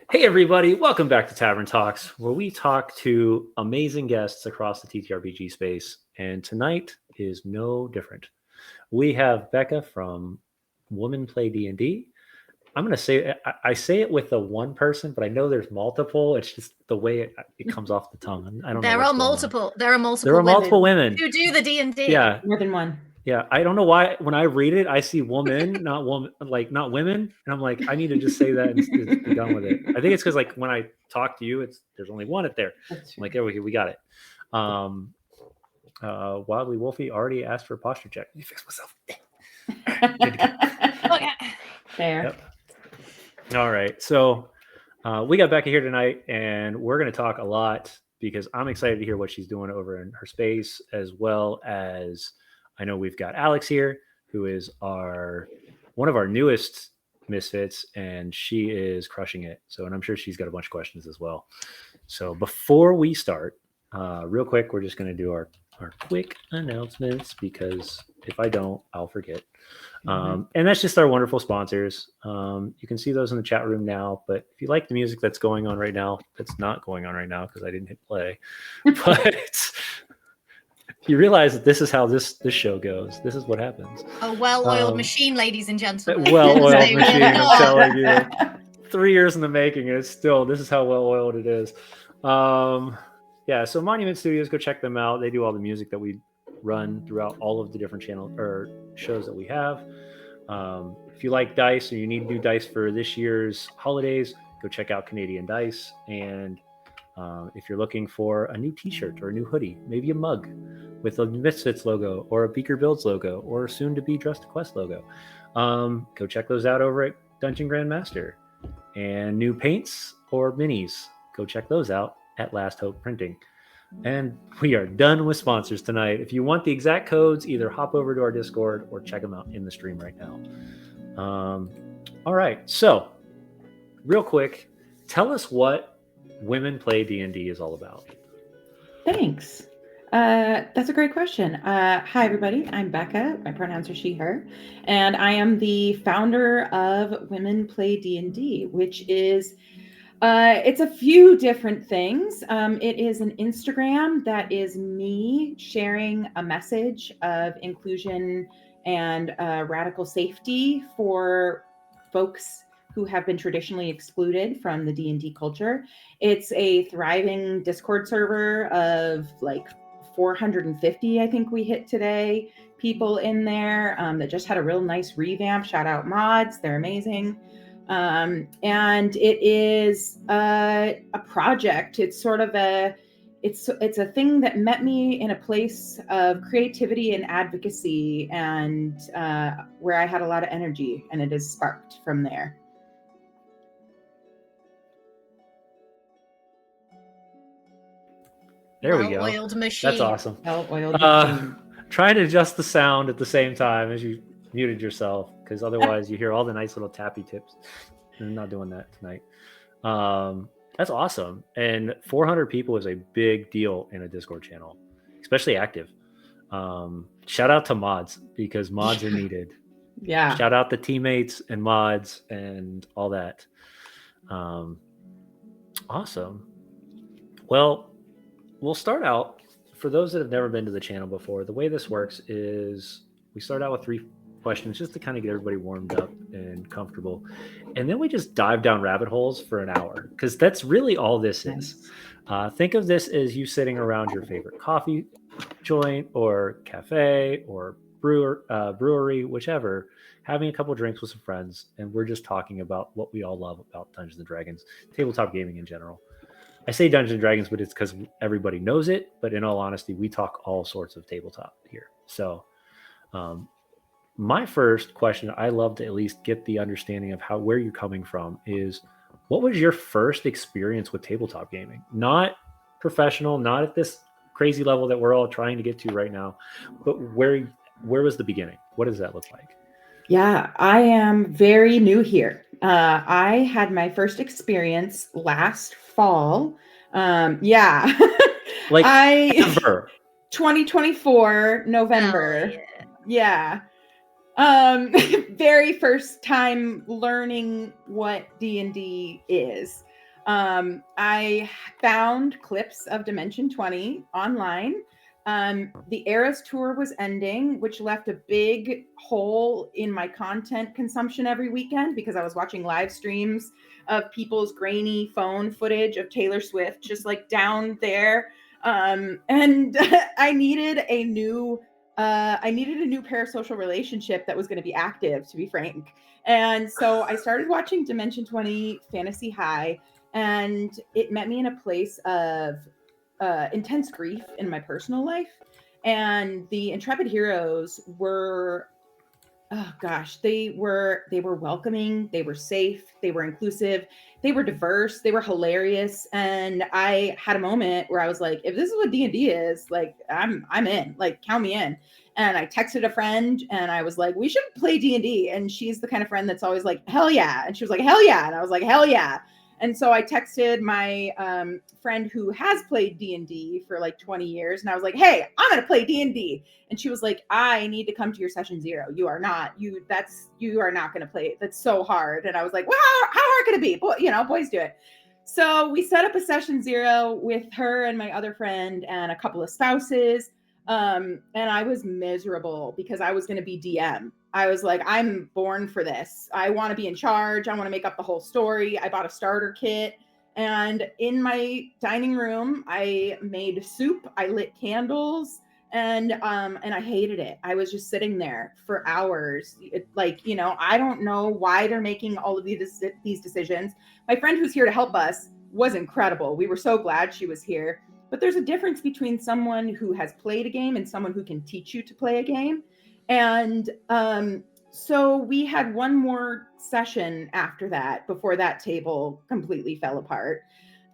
Hey everybody, welcome back to Tavern Talks, where we talk to amazing guests across the TTRPG space. And tonight is no different. We have Becca from Women Play D&D. I'm going to say I say it with the one person, but I know there's multiple. It's just the way it comes off the tongue. I don't know. There are multiple women who do the D&D. Yeah, more than one. Yeah, I don't know why when I read it, I see woman, not woman, like not women, and I'm like, I need to just say that and be done with it. I think it's because like when I talk to you, there's only one up there. I'm like, there we got it. Wildly Wolfie already asked for a posture check. Let me fix myself. Okay. There. Yep. All right, so we got Becca here tonight, and we're going to talk a lot because I'm excited to hear what she's doing over in her space, as well as I know we've got Alex here, who is one of our newest Misfits, and she is crushing it. So, and I'm sure she's got a bunch of questions as well. So before we start, real quick, we're just going to do our quick announcements because if I don't, I'll forget. And that's just our wonderful sponsors. You can see those in the chat room now, but if you like the music that's going on right now, that's not going on right now because I didn't hit play, but you realize that this is how this show goes. This is what happens. A well-oiled machine, ladies and gentlemen. Well-oiled machine, I'm telling you. 3 years in the making, and it's still, this is how well-oiled it is. Yeah, so Monument Studios, go check them out. They do all the music that we run throughout all of the different channels or shows that we have. If you like dice or you need new dice for this year's holidays, go check out Canadian Dice. And if you're looking for a new t-shirt or a new hoodie, maybe a mug with a Misfits logo or a Beaker Builds logo or soon to be Dressed to Quest logo, go check those out over at Dungeon Grandmaster. And new paints or minis, go check those out at Last Hope Printing. And we are done with sponsors tonight. If you want the exact codes, either hop over to our Discord or check them out in the stream right now. All right, so real quick, tell us what Women Play D&D is all about. Thanks. That's a great question. Hi, everybody. I'm Becca. My pronouns are she, her. And I am the founder of Women Play D&D, which is, it's a few different things. It is an Instagram that is me sharing a message of inclusion and radical safety for folks who have been traditionally excluded from the D&D culture. It's a thriving Discord server of like 450, I think we hit today, people in there that just had a real nice revamp. Shout out mods, they're amazing. And it is a project. It's sort of it's a thing that met me in a place of creativity and advocacy, and where I had a lot of energy, and it has sparked from there. There we go. Well-oiled machine. That's awesome. Well-oiled machine. Trying to adjust the sound at the same time as you muted yourself, because otherwise you hear all the nice little tappy tips. I'm not doing that tonight. That's awesome. And 400 people is a big deal in a Discord channel, especially active. Shout out to mods, because mods are needed. Yeah. Shout out to teammates and mods and all that. Awesome. Well, we'll start out. For those that have never been to the channel before, the way this works is we start out with 3 questions just to kind of get everybody warmed up and comfortable. And then we just dive down rabbit holes for an hour, because that's really all this is. Think of this as you sitting around your favorite coffee joint or cafe or brewery, whichever, having a couple of drinks with some friends. And we're just talking about what we all love about Dungeons & Dragons, tabletop gaming in general. I say Dungeons & Dragons, but it's because everybody knows it. But in all honesty, we talk all sorts of tabletop here. So my first question, I love to at least get the understanding of where you're coming from, is what was your first experience with tabletop gaming? Not professional, not at this crazy level that we're all trying to get to right now, but where was the beginning? What does that look like? Yeah, I am very new here. I had my first experience last fall. Yeah. Like 2024 November. Yeah. Very first time learning what D&D is. I found clips of Dimension 20 online. The Eras tour was ending, which left a big hole in my content consumption every weekend because I was watching live streams of people's grainy phone footage of Taylor Swift just like down there. And I needed a new parasocial relationship that was going to be active, to be frank. And so I started watching Dimension 20 Fantasy High, and it met me in a place of intense grief in my personal life. And the Intrepid Heroes were, oh gosh, they were welcoming, they were safe, they were inclusive, they were diverse, they were hilarious. And I had a moment where I was like, if this is what D&D is, like I'm in, like count me in. And I texted a friend and I was like, we should play D&D. And she's the kind of friend that's always like, hell yeah. And she was like, hell yeah. And I was like, hell yeah. And so I texted my friend who has played D&D for like 20 years. And I was like, hey, I'm going to play D&D. And she was like, I need to come to your session 0. You are not going to play it. That's so hard. And I was like, well, how hard could it be? Boys do it. So we set up a session 0 with her and my other friend and a couple of spouses. And I was miserable because I was going to be DM. I was like, I'm born for this. I want to be in charge. I want to make up the whole story. I bought a starter kit. And in my dining room, I made soup. I lit candles. And I hated it. I was just sitting there for hours. I don't know why they're making all of these decisions. My friend who's here to help us was incredible. We were so glad she was here. But there's a difference between someone who has played a game and someone who can teach you to play a game. And so we had one more session after that before that table completely fell apart.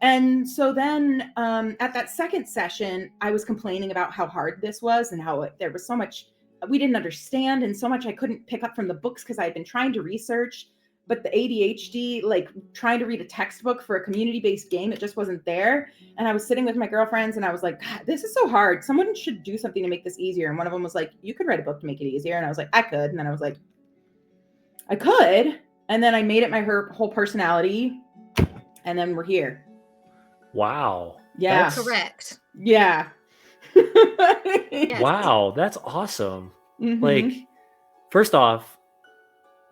And so then at that second session, I was complaining about how hard this was and how there was so much we didn't understand and so much I couldn't pick up from the books because I had been trying to research. But the ADHD, like trying to read a textbook for a community-based game, it just wasn't there. And I was sitting with my girlfriends and I was like, God, this is so hard. Someone should do something to make this easier. And one of them was like, you could write a book to make it easier. And I was like, I could. And then I was like, I could. And then I made it her whole personality. And then we're here. Wow. Yeah. That's correct. Yeah. Yes. Wow. That's awesome. Mm-hmm. Like, first off,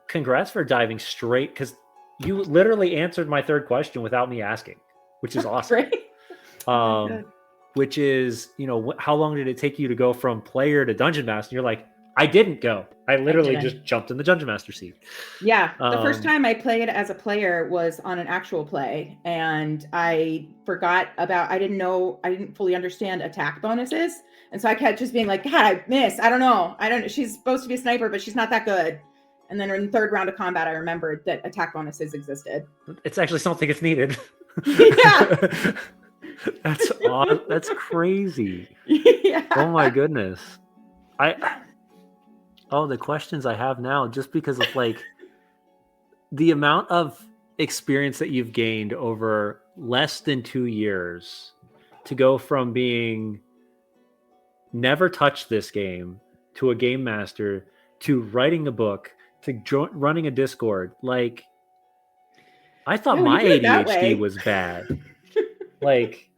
congrats for diving straight, because you literally answered my third question without me asking, which is awesome. Right? Which is, how long did it take you to go from player to dungeon master? You're like, I didn't go. I literally just jumped in the dungeon master seat. Yeah. The first time I played as a player was on an actual play, and I forgot I didn't fully understand attack bonuses. And so I kept just being like, God, I missed. I don't know. She's supposed to be a sniper, but she's not that good. And then in the third round of combat, I remembered that attack bonuses existed. It's actually something that's needed. Yeah. That's odd. That's crazy. Yeah. Oh my goodness. The questions I have now, just because of like the amount of experience that you've gained over less than 2 years to go from being never touched this game to a game master to writing a book to running a Discord. Like, I thought my ADHD was bad. Like,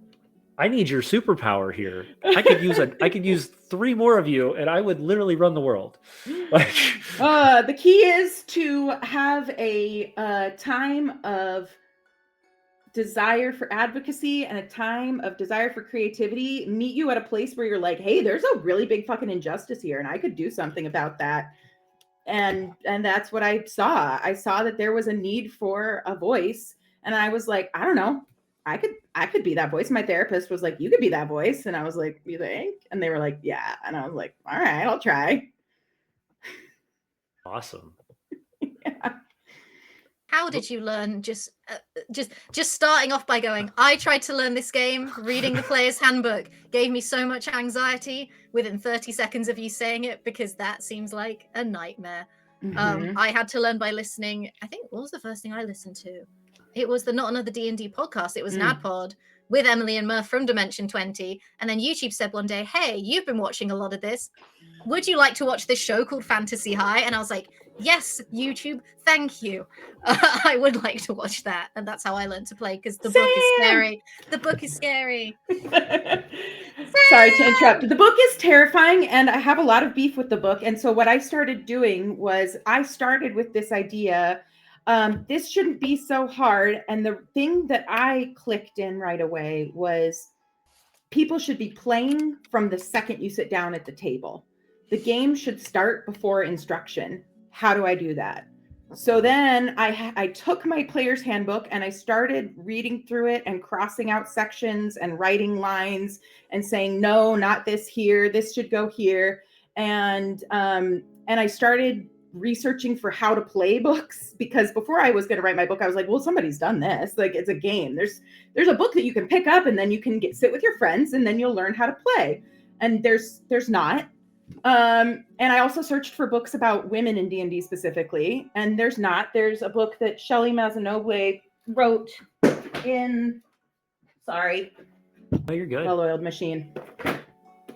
I need your superpower here. I could use 3 more of you, and I would literally run the world. Like, the key is to have a time of desire for advocacy and a time of desire for creativity meet you at a place where you're like, hey, there's a really big fucking injustice here, and I could do something about that. And that's what I saw. I saw that there was a need for a voice, and I was like, I don't know. I could be that voice. My therapist was like, you could be that voice. And I was like, you think? And they were like, yeah. And I was like, all right, I'll try. Awesome. Yeah. How did you learn? Just starting off by going, I tried to learn this game, reading the player's handbook gave me so much anxiety within 30 seconds of you saying it, because that seems like a nightmare. Mm-hmm. I had to learn by listening. I think, what was the first thing I listened to? It was the Not Another D&D podcast. It was NADPod with Emily and Murph from Dimension 20. And then YouTube said one day, hey, you've been watching a lot of this. would you like to watch this show called Fantasy High? And I was like, yes, YouTube, thank you. I would like to watch that. And that's how I learned to play, because the book is scary. The book is scary. Sorry to interrupt. The book is terrifying, and I have a lot of beef with the book. And so what I started doing was I started with this idea, this shouldn't be so hard. And the thing that I clicked in right away was people should be playing from the second you sit down at the table. The game should start before instruction. How do I do that? So then I took my player's handbook and I started reading through it and crossing out sections and writing lines and saying, no, not this here. This should go here. And I started researching for how to play books, because before I was going to write my book, I was like, well, somebody's done this. Like, it's a game. There's a book that you can pick up and then you can sit with your friends and then you'll learn how to play. And there's not. And I also searched for books about women in D&D specifically, and there's not. There's a book that Shelley Mazzanoble wrote in, sorry. Oh, you're good. Well-oiled machine.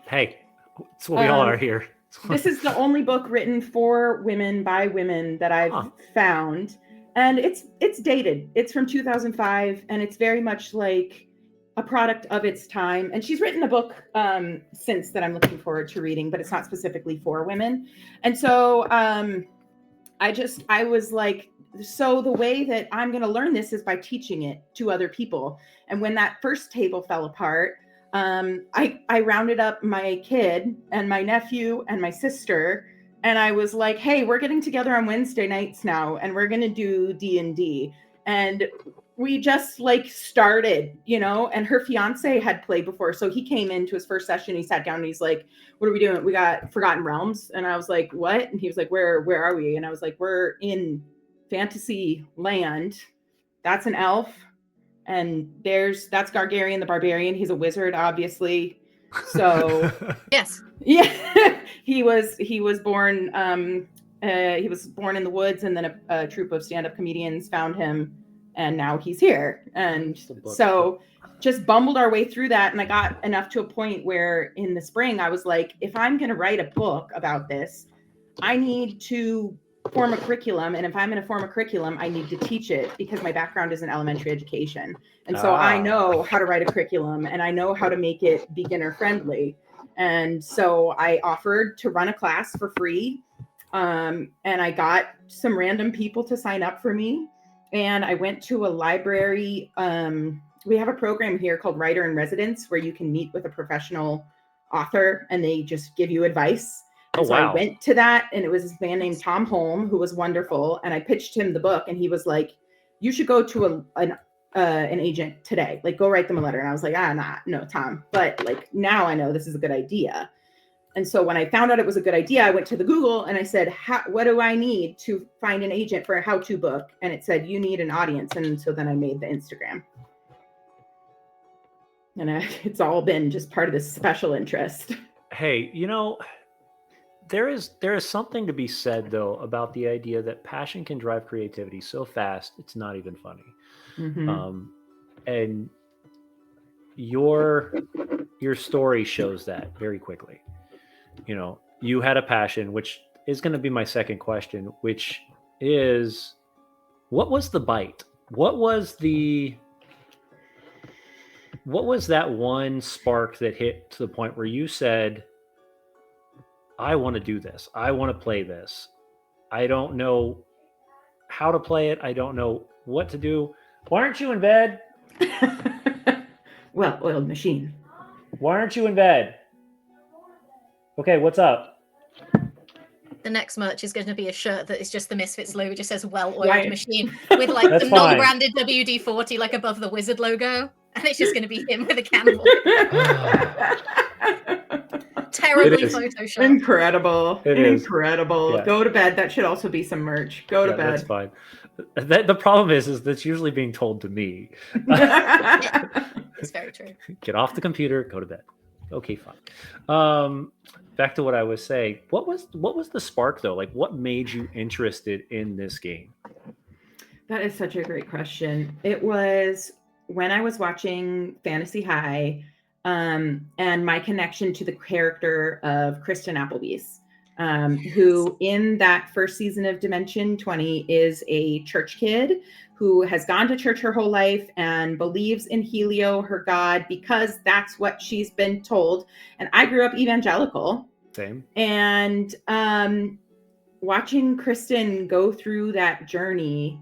Hey, that's what we all are here. This is the only book written for women by women that I've found. And it's dated. It's from 2005, and it's very much like a product of its time. And she's written a book since that I'm looking forward to reading, but it's not specifically for women. And so I was like, so the way that I'm going to learn this is by teaching it to other people. And when that first table fell apart, I rounded up my kid and my nephew and my sister, and I was like, hey, we're getting together on Wednesday nights now, and we're going to do D&D. And we just like started, and her fiance had played before. So he came into his first session, he sat down and he's like, what are we doing? We got Forgotten Realms. And I was like, what? And he was like, where are we? And I was like, we're in fantasy land. That's an elf. And that's Gargarian the Barbarian. He's a wizard, obviously. So yes. Yeah. he was born he was born in the woods, and then a troupe of stand-up comedians found him, and now he's here. And so just bumbled our way through that. And I got enough to a point where in the spring, I was like, if I'm going to write a book about this, I need to form a curriculum. And if I'm going to form a curriculum, I need to teach it, because my background is in elementary education. And so I know how to write a curriculum, and I know how to make it beginner friendly. And so I offered to run a class for free. And I got some random people to sign up for me. And I went to a library. We have a program here called Writer in Residence, where you can meet with a professional author and they just give you advice. And so I went to that, and it was this man named Tom Holm, who was wonderful. And I pitched him the book, and he was like, you should go to an agent today. Like, go write them a letter. And I was like, no, Tom. But like, now I know this is a good idea. And so when I found out it was a good idea, I went to the Google and I said, what do I need to find an agent for a how-to book? And it said, you need an audience. And so then I made the Instagram. And it's all been just part of this special interest. Hey, there is something to be said, though, about the idea that passion can drive creativity so fast, it's not even funny. Mm-hmm. And your story shows that very quickly. You had a passion, which is going to be my second question, which is, what was the bite? What was that one spark that hit to the point where you said, I want to do this. I want to play this. I don't know how to play it. I don't know what to do. Why aren't you in bed? Well-oiled machine. Why aren't you in bed? Okay, what's up? The next merch is going to be a shirt that is just the Misfits logo, just says well-oiled machine with like That's the fine. non-branded WD-40 like above the wizard logo. And it's just going to be him with a candle. Terribly photoshopped. Incredible. It is. Incredible. Yeah. Go to bed. That should also be some merch. Go to bed. That's fine. The problem is that's usually being told to me. It's very true. Get off the computer, go to bed. Okay, fine. Back to what I was saying. What was the spark, though? Like, what made you interested in this game? That is such a great question. It was when I was watching Fantasy High. and my connection to the character of Kristen Applebee's, who in that first season of Dimension 20 is a church kid who has gone to church her whole life and believes in Helio, her god, because that's what she's been told. And I grew up evangelical. Same. And watching Kristen go through that journey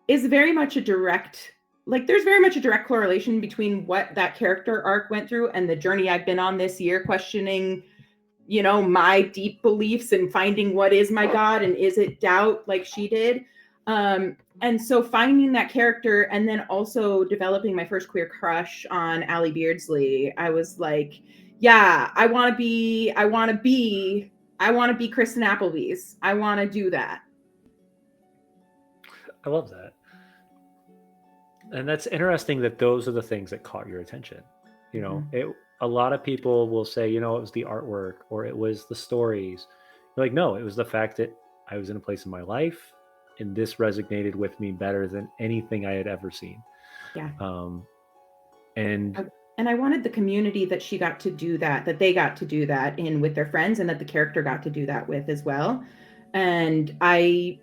is very much a direct, like there's very much a direct correlation between what that character arc went through and the journey I've been on this year, questioning, you know, my deep beliefs and finding what is my God and is it doubt like she did. And so finding that character and then also developing my first queer crush on Allie Beardsley, I was like, yeah, I want to be Kristen Applebee's. I want to do that. I love that. And that's interesting that those are the things that caught your attention. You know, a lot of people will say, you know, it was the artwork or it was the stories. You're like, no, it was the fact that I was in a place in my life and this resonated with me better than anything I had ever seen. Yeah. And I wanted the community that she got to do that they got to do that in with their friends, and that the character got to do that with as well. And I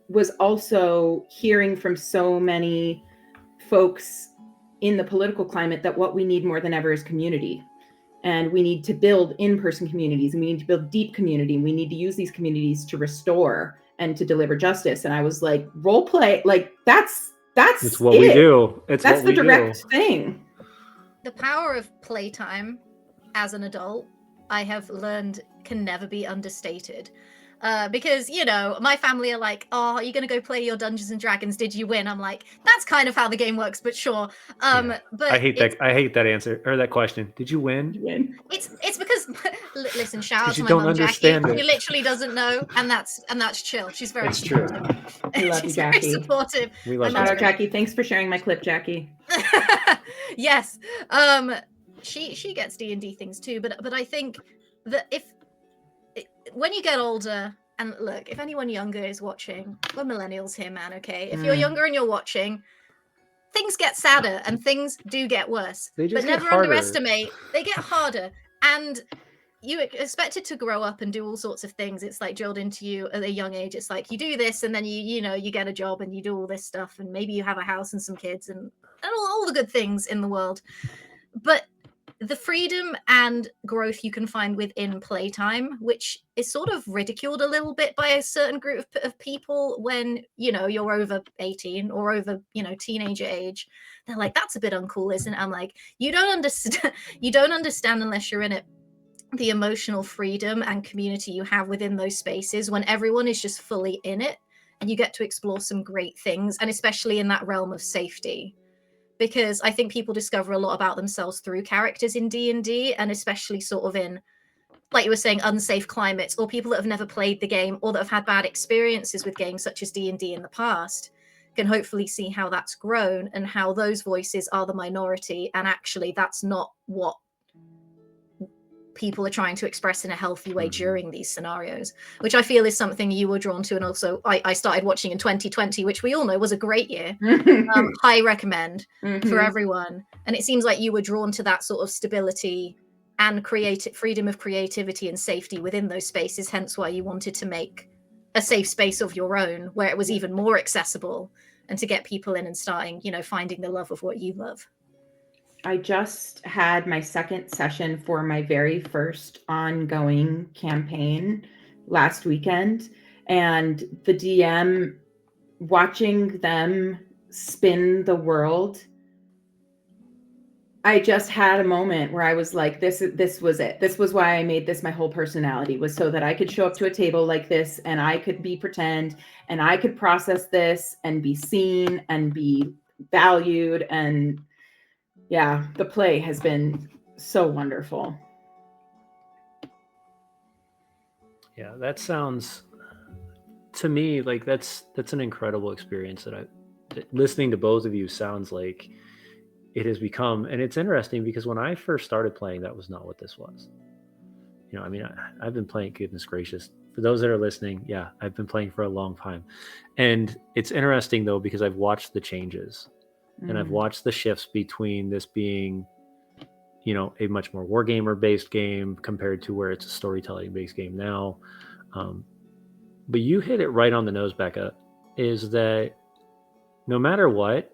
was also hearing from so many folks in the political climate that what we need more than ever is community. And we need to build in-person communities, and we need to build deep community, and we need to use these communities to restore and to deliver justice. And I was like, role play, like that's what we do. That's the direct thing. The power of playtime as an adult, I have learned, can never be understated. Because, you know, my family are like, oh, are you going to go play your Dungeons and Dragons? Did you win? I'm like, that's kind of how the game works, but sure. But I hate that answer or that question. Did you win? It's because listen, shout out to my don't mum Jackie. understand She literally doesn't know, and that's chill. She's very It's supportive. True. We love you, She's Jackie. very supportive. We love Shout out, Jackie. Thanks for sharing my clip, Jackie. Yes. She gets D&D things too, but I think that when you get older, and look, if anyone younger is watching, we're millennials here, man, okay? If you're younger and you're watching, things get sadder and things do get worse. They just but get never harder. underestimate, they get harder. And you expected to grow up and do all sorts of things. It's like drilled into you at a young age. It's like you do this and then you get a job and you do all this stuff and maybe you have a house and some kids and all the good things in the world. But the freedom and growth you can find within playtime, which is sort of ridiculed a little bit by a certain group of people when, you know, you're over 18 or over, you know, teenager age. They're like, that's a bit uncool, isn't it? I'm like, you don't understand unless you're in it, the emotional freedom and community you have within those spaces when everyone is just fully in it and you get to explore some great things, and especially in that realm of safety. Because I think people discover a lot about themselves through characters in D&D, and especially sort of in, like you were saying, unsafe climates, or people that have never played the game or that have had bad experiences with games such as D&D in the past can hopefully see how that's grown and how those voices are the minority, and actually that's not what people are trying to express in a healthy way during these scenarios, which I feel is something you were drawn to. And also I started watching in 2020, which we all know was a great year. High recommend for everyone. And it seems like you were drawn to that sort of stability and freedom of creativity and safety within those spaces, hence why you wanted to make a safe space of your own where it was even more accessible and to get people in and starting, you know, finding the love of what you love. I just had my second session for my very first ongoing campaign last weekend, and the DM, watching them spin the world, I just had a moment where I was like, this was it. This was why I made this my whole personality, was so that I could show up to a table like this and I could be pretend and I could process this and be seen and be valued. And yeah, the play has been so wonderful. Yeah, that sounds to me like that's an incredible experience that listening to both of you sounds like it has become. And it's interesting because when I first started playing, that was not what this was. You know, I mean, I've been playing, goodness gracious, for those that are listening, yeah, I've been playing for a long time. And it's interesting though, because I've watched the changes and I've watched the shifts between this being a much more wargamer based game compared to where it's a storytelling based game now. But you hit it right on the nose, Becca, is that no matter what,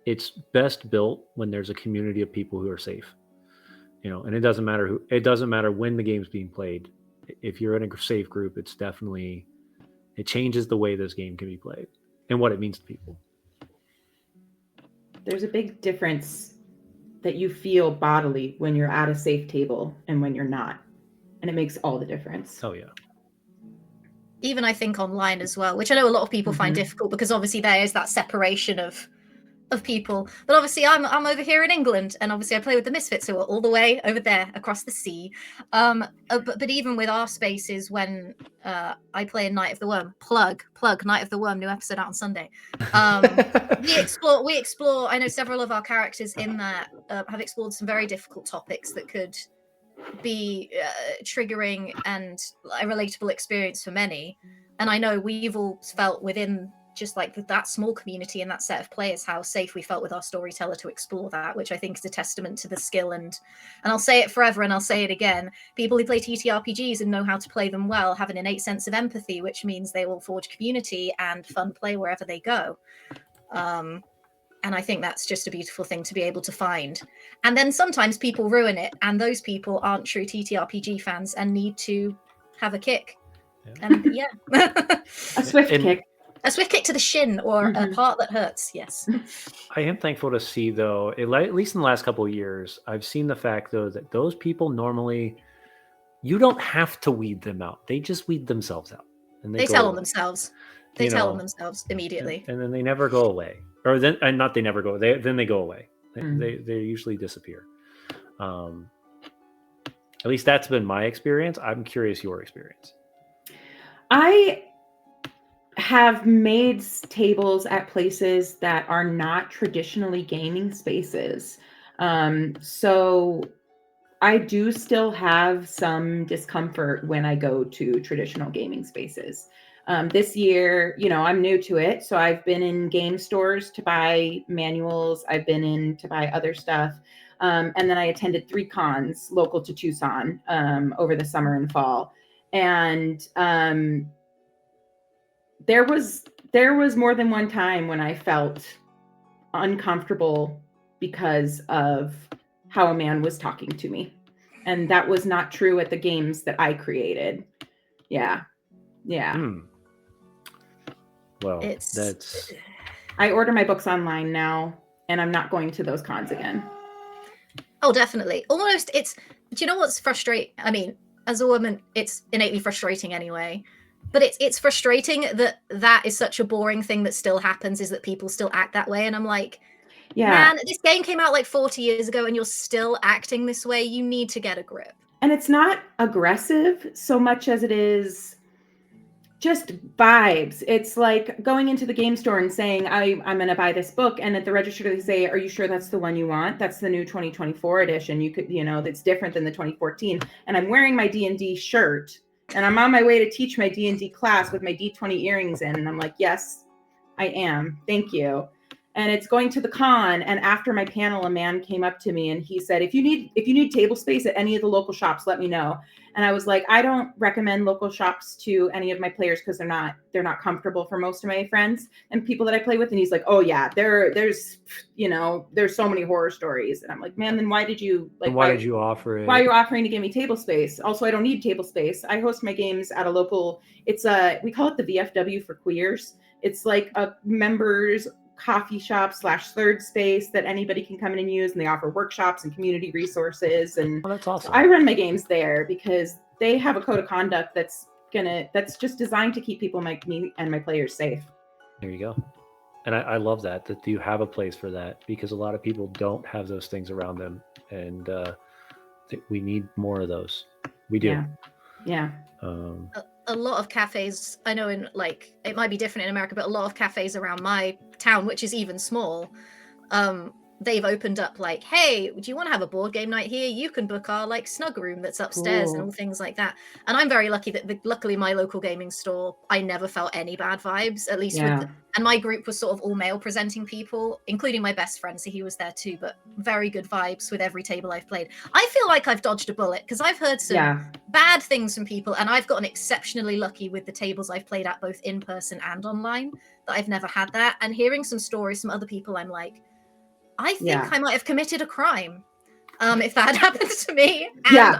it's best built when there's a community of people who are safe. And it doesn't matter when the game's being played. If you're in a safe group, it changes the way this game can be played and what it means to people. There's a big difference that you feel bodily when you're at a safe table and when you're not. And it makes all the difference. Oh, yeah. Even I think online as well, which I know a lot of people find difficult because obviously there is that separation of people. But obviously I'm over here in England, and obviously I play with the Misfits who are all the way over there across the sea. But even with our spaces, when I play in Night of the Worm, plug Night of the Worm, new episode out on Sunday. We explore. I know several of our characters in that have explored some very difficult topics that could be triggering and a relatable experience for many. And I know we've all felt within just like that small community and that set of players how safe we felt with our storyteller to explore that, which I think is a testament to the skill. And I'll say it forever and I'll say it again, people who play TTRPGs and know how to play them well have an innate sense of empathy, which means they will forge community and fun play wherever they go. And I think that's just a beautiful thing to be able to find. And then sometimes people ruin it, and those people aren't true TTRPG fans and need to have a kick. And a swift kick. A swift kick to the shin or a part that hurts, yes. I am thankful to see, though, at least in the last couple of years, I've seen the fact, though, that those people normally, you don't have to weed them out. They just weed themselves out. And they tell on themselves. They tell on themselves immediately. And then they never go away. Or then, and not they never go. Then they go away. They usually disappear. At least that's been my experience. I'm curious your experience. I have made tables at places that are not traditionally gaming spaces. So I do still have some discomfort when I go to traditional gaming spaces. This year, I'm new to it. So I've been in game stores to buy manuals. I've been in to buy other stuff. And then I attended 3 cons local to Tucson over the summer and fall. And there was more than one time when I felt uncomfortable because of how a man was talking to me. And that was not true at the games that I created. Yeah. Well, I order my books online now, and I'm not going to those cons again. Oh, definitely. Almost, do you know what's frustrating? I mean, as a woman, it's innately frustrating anyway. But it's frustrating that is such a boring thing that still happens, is that people still act that way. And I'm like, man, this game came out like 40 years ago and you're still acting this way. You need to get a grip. And it's not aggressive so much as it is just vibes. It's like going into the game store and saying, I'm going to buy this book. And at the register, they say, are you sure that's the one you want? That's the new 2024 edition. You could, that's different than the 2014. And I'm wearing my DnD shirt. And I'm on my way to teach my D&D class with my D20 earrings in. And I'm like, yes, I am. Thank you. And it's going to the con. And after my panel, a man came up to me and he said, if you need table space at any of the local shops, let me know. And I was like, I don't recommend local shops to any of my players because they're not comfortable for most of my friends and people that I play with. And he's like, oh yeah, there's so many horror stories. And I'm like, man, then why did you offer it? Why are you offering to give me table space? Also, I don't need table space. I host my games at a local, we call it the VFW for queers. It's like a members coffee shop / third space that anybody can come in and use, and they offer workshops and community resources. And that's awesome. I run my games there because they have a code of conduct that's just designed to keep people me and my players safe. There you go. And I love that you have a place for that, because a lot of people don't have those things around them, and we need more of those. We do. Yeah. A lot of cafes, I know it might be different in America, but a lot of cafes around my town, which is even small, they've opened up like, hey, do you want to have a board game night here? You can book our like snug room that's upstairs and all things like that. And I'm very lucky that luckily my local gaming store, I never felt any bad vibes, at least with and my group was sort of all male presenting people, including my best friend, so he was there too, but very good vibes with every table I've played. I feel like I've dodged a bullet because I've heard some bad things from people, and I've gotten exceptionally lucky with the tables I've played at both in person and online, that I've never had that. And hearing some stories from other people, I'm like, I think I might have committed a crime if that had happened to me. And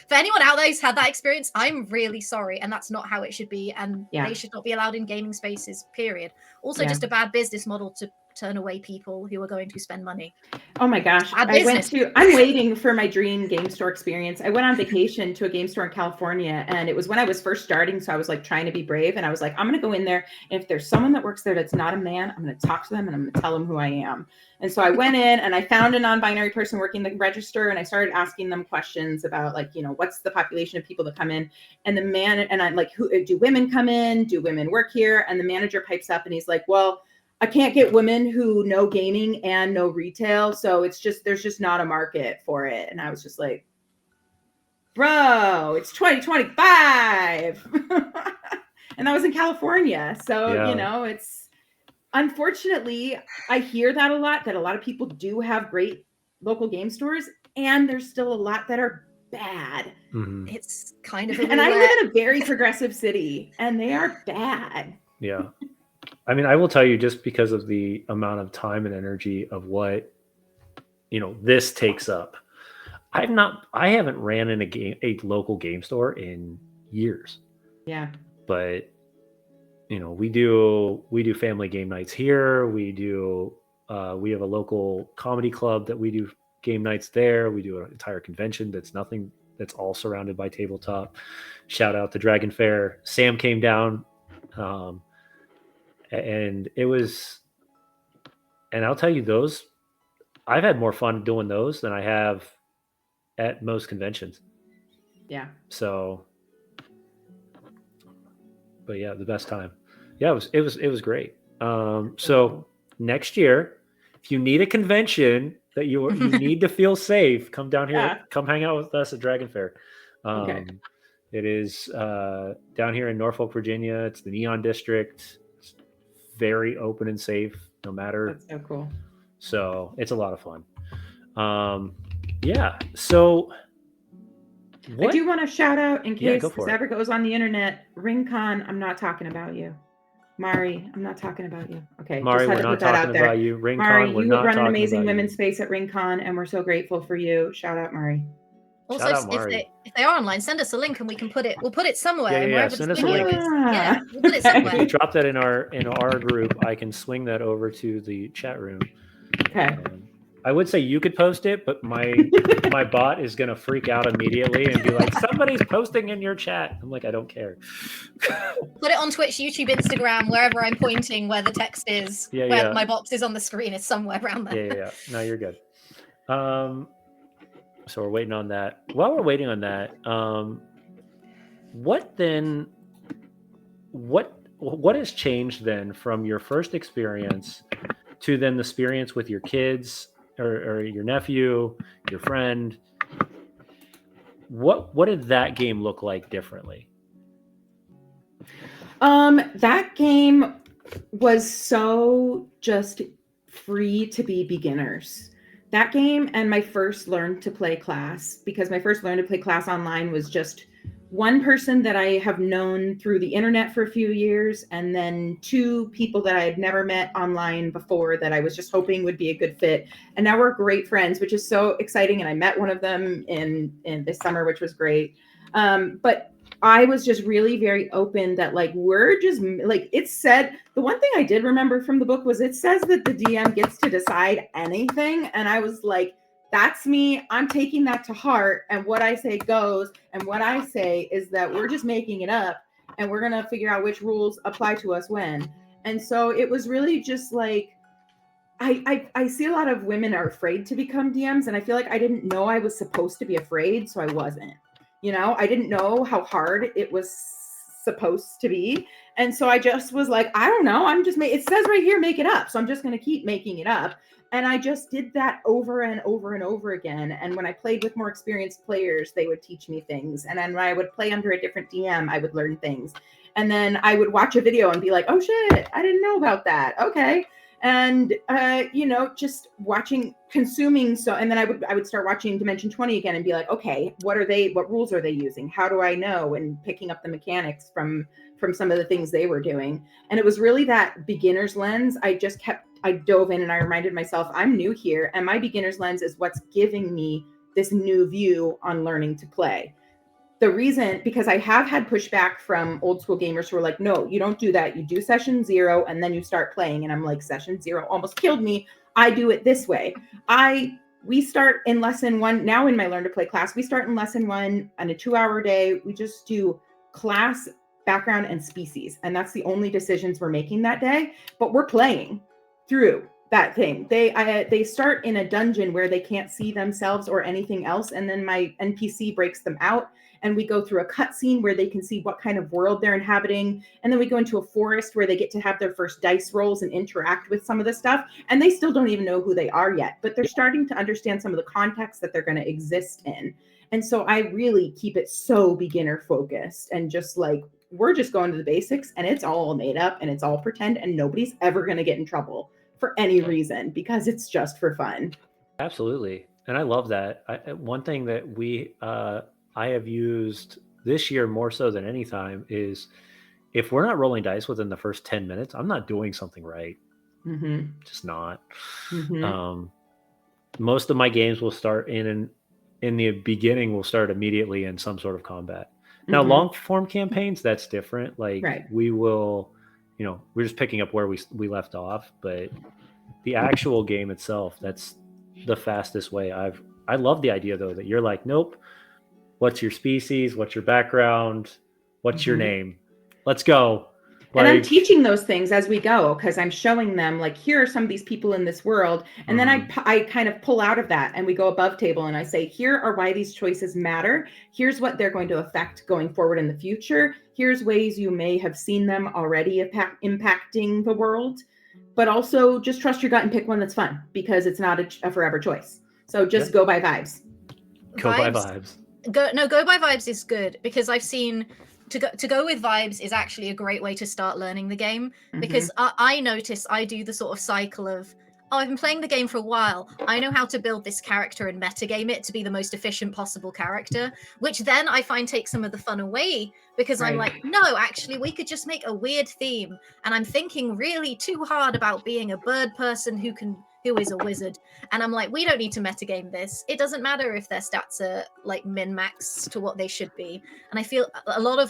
for anyone out there who's had that experience, I'm really sorry. And that's not how it should be. And they should not be allowed in gaming spaces, period. Also, just a bad business model to turn away people who are going to spend money. Oh my gosh. I'm waiting for my dream game store experience. I went on vacation to a game store in California, and it was when I was first starting. So I was like trying to be brave, and I was like, I'm going to go in there. And if there's someone that works there that's not a man, I'm going to talk to them and I'm going to tell them who I am. And so I went in and I found a non-binary person working the register, and I started asking them questions about like, you know, what's the population of people that come in? And the man, and I'm like, who do women come in? Do women work here? And the manager pipes up and he's like, well, I can't get women who know gaming and know retail. So it's just, there's just not a market for it. And I was just like, bro, it's 2025. And that was in California. So, you know, it's, unfortunately, I hear that a lot of people do have great local game stores, and there's still a lot that are bad. Mm-hmm. It's kind of and I live in a very progressive city, and they are bad. Yeah. I mean, I will tell you, just because of the amount of time and energy of what, you know, this takes up, I haven't ran in a local game store in years. Yeah. But, you know, we do family game nights here. We have a local comedy club that we do game nights there. We do an entire convention that's all surrounded by tabletop. Shout out to Dragon Fair. Sam came down. And it was, and I'll tell you, I've had more fun doing those than I have at most conventions. Yeah. So, but yeah, the best time. Yeah, it was great. So next year, if you need a convention that you need to feel safe, come down here, come hang out with us at Dragon Fair. Okay. It is down here in Norfolk, Virginia. It's the Neon District. Very open and safe, no matter. That's so cool. So it's a lot of fun. Yeah. So I do want to shout out, in case this ever goes on the internet, RingCon, I'm not talking about you. Mari, I'm not talking about you. Okay. Mari, we're not talking about you. RingCon, Mari, you run an amazing women's space at RingCon, and we're so grateful for you. Shout out, Mari. Also, if they are online, send us a link and we'll put it somewhere. Yeah, send us a link. Yeah, we'll put it somewhere. If you drop that in our group, I can swing that over to the chat room. Okay. I would say you could post it, but my bot is gonna freak out immediately and be like, somebody's posting in your chat. I'm like, I don't care. Put it on Twitch, YouTube, Instagram, wherever I'm pointing, where the text is, where my box is on the screen. It's somewhere around there. Yeah. No, you're good. So we're waiting on that. While we're waiting on that, what has changed then from your first experience to then the experience with your kids or your nephew, your friend? What did that game look like differently? That game was so just free to be beginners. That game and my first learn to play class, because my first learn to play class online was just one person that I have known through the internet for a few years, and then two people that I had never met online before that I was just hoping would be a good fit. And now we're great friends, which is so exciting. And I met one of them in this summer, which was great. But I was just really very open that like, we're just like, it said, the one thing I did remember from the book was it says that the DM gets to decide anything. And I was like, that's me. I'm taking that to heart. And what I say goes. And what I say is that we're just making it up, and we're going to figure out which rules apply to us when. And so it was really just like, I see a lot of women are afraid to become DMs. And I feel like I didn't know I was supposed to be afraid. So I wasn't. You know, I didn't know how hard it was supposed to be. And so I just was like, I don't know. It says right here, make it up. So I'm just going to keep making it up. And I just did that over and over and over again. And when I played with more experienced players, they would teach me things. And then when I would play under a different DM, I would learn things. And then I would watch a video and be like, oh shit, I didn't know about that. Okay. And, just consuming. So, and then I would start watching Dimension 20 again and be like, okay, what rules are they using? How do I know? And picking up the mechanics from some of the things they were doing. And it was really that beginner's lens. I dove in and I reminded myself, I'm new here. And my beginner's lens is what's giving me this new view on learning to play. The reason, because I have had pushback from old school gamers who are like, no, you don't do that. You do session 0 and then you start playing. And I'm like, session 0 almost killed me. I do it this way. We start in lesson 1. Now in my Learn to Play class, we start in lesson 1 on a 2-hour day. We just do class, background, and species. And that's the only decisions we're making that day. But we're playing through that thing. They start in a dungeon where they can't see themselves or anything else. And then my NPC breaks them out. And we go through a cutscene where they can see what kind of world they're inhabiting. And then we go into a forest where they get to have their first dice rolls and interact with some of the stuff. And they still don't even know who they are yet, but they're starting to understand some of the context that they're going to exist in. And so I really keep it so beginner focused and just like, we're just going to the basics and it's all made up and it's all pretend and nobody's ever going to get in trouble for any reason because it's just for fun. Absolutely. And I love that. One thing that I have used this year more so than any time is if we're not rolling dice within the first 10 minutes, I'm not doing something right. Mm-hmm. Just not. Mm-hmm. Most of my games will start in the beginning, will start immediately in some sort of combat. Now, long form campaigns, that's different. Like we will, we're just picking up where we left off, but the actual game itself, that's the fastest way. I love the idea though, that you're like, nope, what's your species? What's your background? What's your name? Let's go. And I'm teaching those things as we go because I'm showing them like, here are some of these people in this world. And then I kind of pull out of that and we go above table and I say, here are why these choices matter. Here's what they're going to affect going forward in the future. Here's ways you may have seen them already impacting the world. But also just trust your gut and pick one that's fun because it's not a forever choice. So just go by vibes. Go by vibes. Go by vibes is good because I've seen to go with vibes is actually a great way to start learning the game because I notice I do the sort of cycle of, I've been playing the game for a while. I know how to build this character and metagame it to be the most efficient possible character, which then I find takes some of the fun away because I'm like, no, actually, we could just make a weird theme. And I'm thinking really too hard about being a bird person who is a wizard. And I'm like, we don't need to metagame this. It doesn't matter if their stats are like min-max to what they should be. And I feel a lot of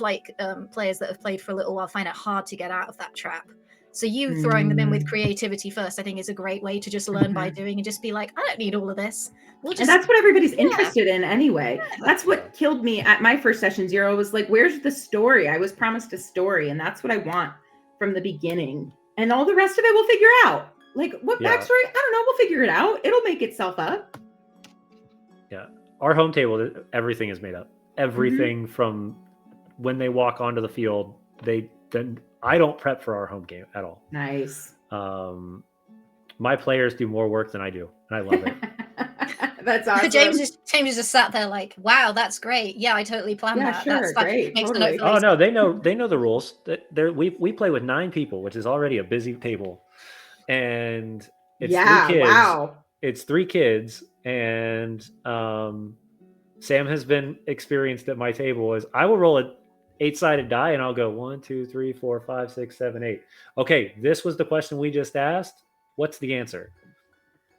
players that have played for a little while find it hard to get out of that trap. So you throwing them in with creativity first, I think is a great way to just learn by doing and just be like, I don't need all of this. And that's what everybody's interested in anyway. Yeah, that's what killed me at my first session 0 was like, where's the story? I was promised a story and that's what I want from the beginning. And all the rest of it we'll figure out. Like what backstory? I don't know. We'll figure it out. It'll make itself up. Yeah. Our home table, everything is made up. Everything from when they walk onto the field, I don't prep for our home game at all. Nice. My players do more work than I do, and I love it. That's awesome. James just sat there like, wow, that's great. Yeah, I totally planned that. Sure, that's great. Makes totally. the note for they know the rules. We play with 9 people, which is already a busy table. And it's 3 kids. Wow. It's 3 kids, and Sam has been experienced at my table as I will roll a 8-sided die and I'll go 1, 2, 3, 4, 5, 6, 7, 8. Okay, this was the question we just asked. What's the answer?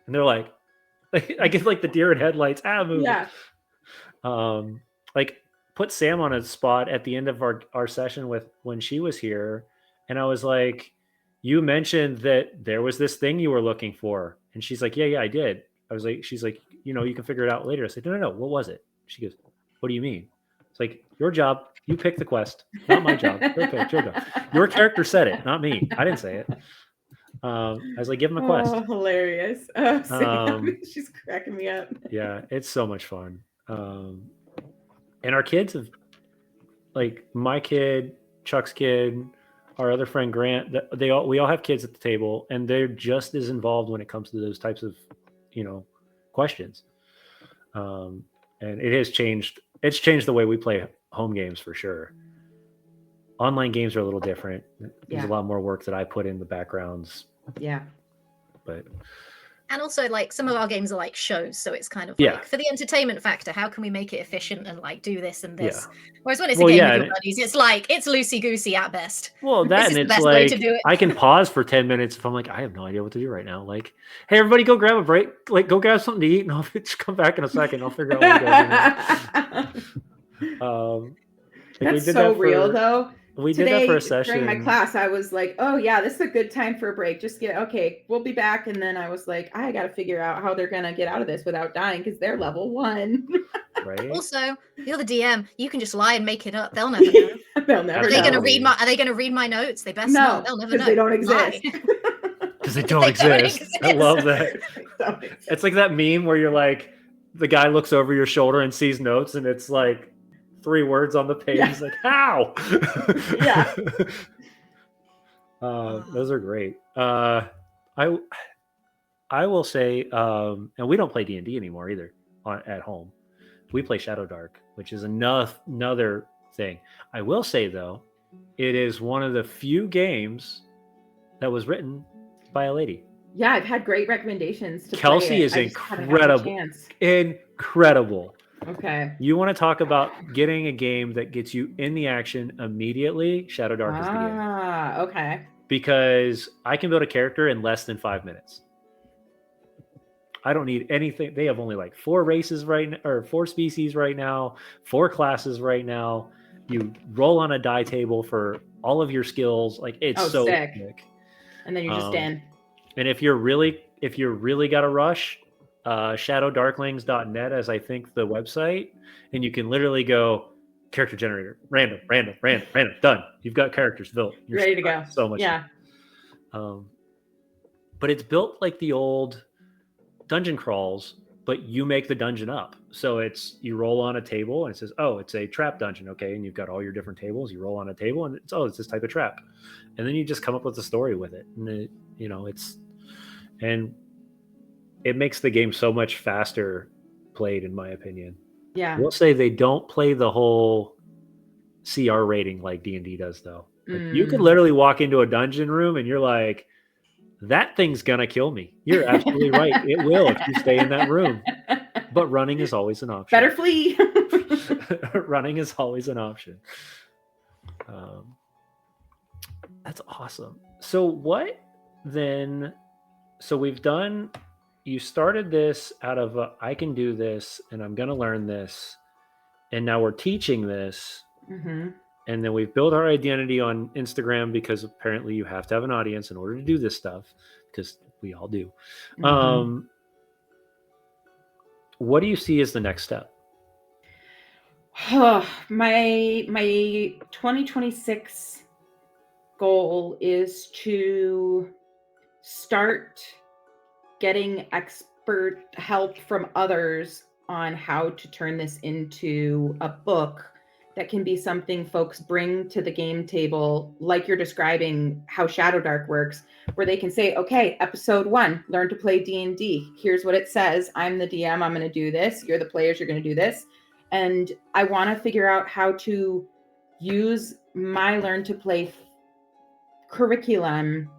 And they're like, I get like the deer in headlights. Move. Yeah. Like put Sam on a spot at the end of our session with when she was here, and I was like, you mentioned that there was this thing you were looking for, and she's like, yeah, I did. I was like, she's like, you can figure it out later. I said, no, what was it? She goes, what do you mean? It's like, your job. You pick the quest, not my job. Your job. Your character said it, not me. I didn't say it. I was like, give him a quest. Oh, hilarious. Oh, Sam. She's cracking me up. Yeah, it's so much fun. And our kids have, like, my kid Chuck's kid, our other friend Grant, we all have kids at the table, and they're just as involved when it comes to those types of, questions. And it has changed. It's changed the way we play home games for sure. Online games are a little different. There's a lot more work that I put in the backgrounds. Yeah. But and also like some of our games are like shows, so it's kind of like for the entertainment factor, how can we make it efficient and like do this and this? Whereas when it's a game with your buddies, it's like it's loosey goosey at best. Well, that and it's like I can pause for 10 minutes if I'm like, I have no idea what to do right now. Like, hey, everybody, go grab a break. Like, go grab something to eat, and I'll just come back in a second. I'll figure out what I'm doing. That's so real, though. We did that for a session during my class. I was like, "Oh yeah, this is a good time for a break. Just we'll be back." And then I was like, "I got to figure out how they're gonna get out of this without dying because they're level 1." Right. Also, you're the DM. You can just lie and make it up. They'll never know. They'll never. Are they gonna read my? Are they gonna read my notes? They best no. They'll never know. They don't exist. Because they don't exist. I love that. It's like that meme where you're like, the guy looks over your shoulder and sees notes, and it's like 3 words on the page. Yeah. He's like, how? Yeah. Those are great. I will say, and we don't play D&D anymore either at home. We play Shadow Dark, which is another thing. I will say, though, it is one of the few games that was written by a lady. Yeah, I've had great recommendations to Kelsey play it. is incredible. Okay. You want to talk about getting a game that gets you in the action immediately? Shadow Dark is the game. Okay. Because I can build a character in less than 5 minutes. I don't need anything. They have only like 4 races right now, or 4 species right now, 4 classes right now. You roll on a die table for all of your skills. Like it's so sick. And then you're just in. And if you're really got a rush, shadowdarklings.net as I think the website, and you can literally go character generator, random, done. You've got characters built. You're ready to go. So much. Yeah. But it's built like the old dungeon crawls, but you make the dungeon up. So you roll on a table and it says, oh, it's a trap dungeon. Okay. And you've got all your different tables. You roll on a table and it's this type of trap. And then you just come up with a story with it. And and it makes the game so much faster played, in my opinion. Yeah. We'll say they don't play the whole CR rating like D&D does, though. Like you could literally walk into a dungeon room and you're like, that thing's going to kill me. You're absolutely right. It will if you stay in that room. But running is always an option. Better flee. Running is always an option. That's awesome. So what then? So we've done... You started this out of I can do this and I'm going to learn this. And now we're teaching this. Mm-hmm. And then we've built our identity on Instagram because apparently you have to have an audience in order to do this stuff, because we all do. Mm-hmm. What do you see as the next step? My 2026 goal is to start getting expert help from others on how to turn this into a book that can be something folks bring to the game table, like you're describing how Shadow Dark works, where they can say, okay, episode 1, learn to play D&D. Here's what it says. I'm the DM. I'm going to do this. You're the players. You're going to do this. And I want to figure out how to use my Learn to Play curriculum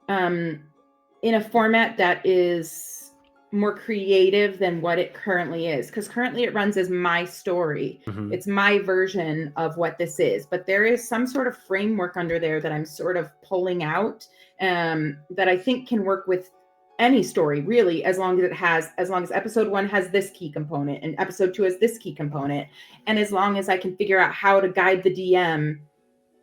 in a format that is more creative than what it currently is. Because currently it runs as my story. Mm-hmm. It's my version of what this is. But there is some sort of framework under there that I'm sort of pulling out that I think can work with any story, really, as long as episode 1 has this key component and episode 2 has this key component. And as long as I can figure out how to guide the DM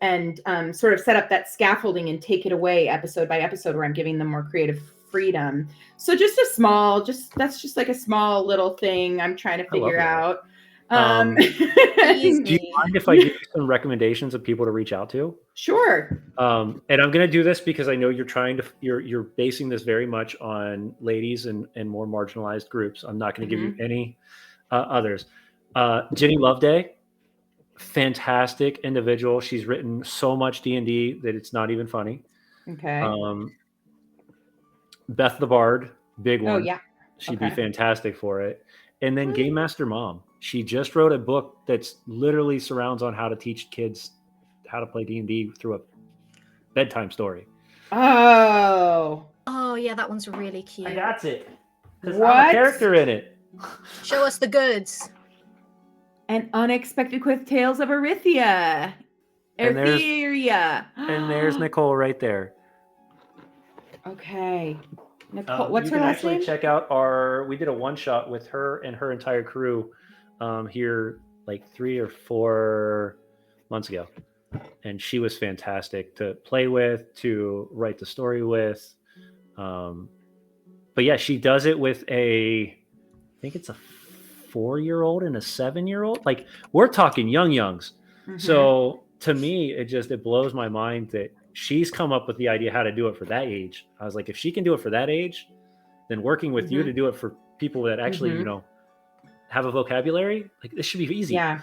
and sort of set up that scaffolding and take it away episode by episode, where I'm giving them more creative freedom. So that's just like a small little thing I'm trying to figure out. Do you mind if I give you some recommendations of people to reach out to? Sure. And I'm going to do this because I know you're basing this very much on ladies and more marginalized groups. I'm not going to give you any others. Jenny Loveday fantastic individual. She's written so much D&D that it's not even funny. Okay. Beth the Bard, big Oh one. yeah. She'd Okay. be fantastic for it. And then Game Master Mom. She just wrote a book that's literally surrounds on how to teach kids how to play D&D through a bedtime story. Oh. Oh yeah, that one's really cute. I got it. Because I'm What? a character in it. Show us the goods. And Unexpected Quick Tales of Erythea. And there's- Erytheria. And there's Nicole right there. Okay. Nicole, what's you her can last actually name? check out we did a one shot with her and her entire crew here like 3 or 4 months ago. And she was fantastic to play with, to write the story with. But yeah, she does it with I think it's a 4-year-old and a 7-year-old. Like, we're talking youngs. Mhm. So to me, it blows my mind that she's come up with the idea how to do it for that age. I was like, if she can do it for that age, then working with you to do it for people that actually, have a vocabulary, like, this should be easy. Yeah.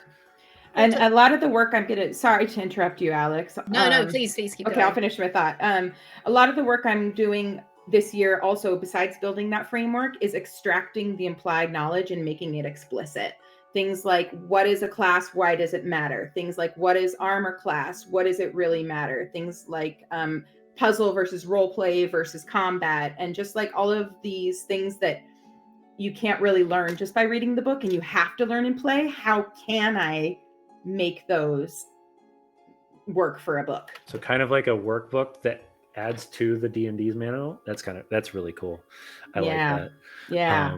And a lot of the work sorry to interrupt you, Alex. No, please keep going. I'll finish my thought. A lot of the work I'm doing this year also, besides building that framework, is extracting the implied knowledge and making it explicit. Things like, what is a class? Why does it matter? Things like, what is armor class? What does it really matter? Things like puzzle versus role play versus combat. And just like all of these things that you can't really learn just by reading the book and you have to learn and play. How can I make those work for a book? So kind of like a workbook that adds to the D&D's manual. That's really cool. I like that. Yeah.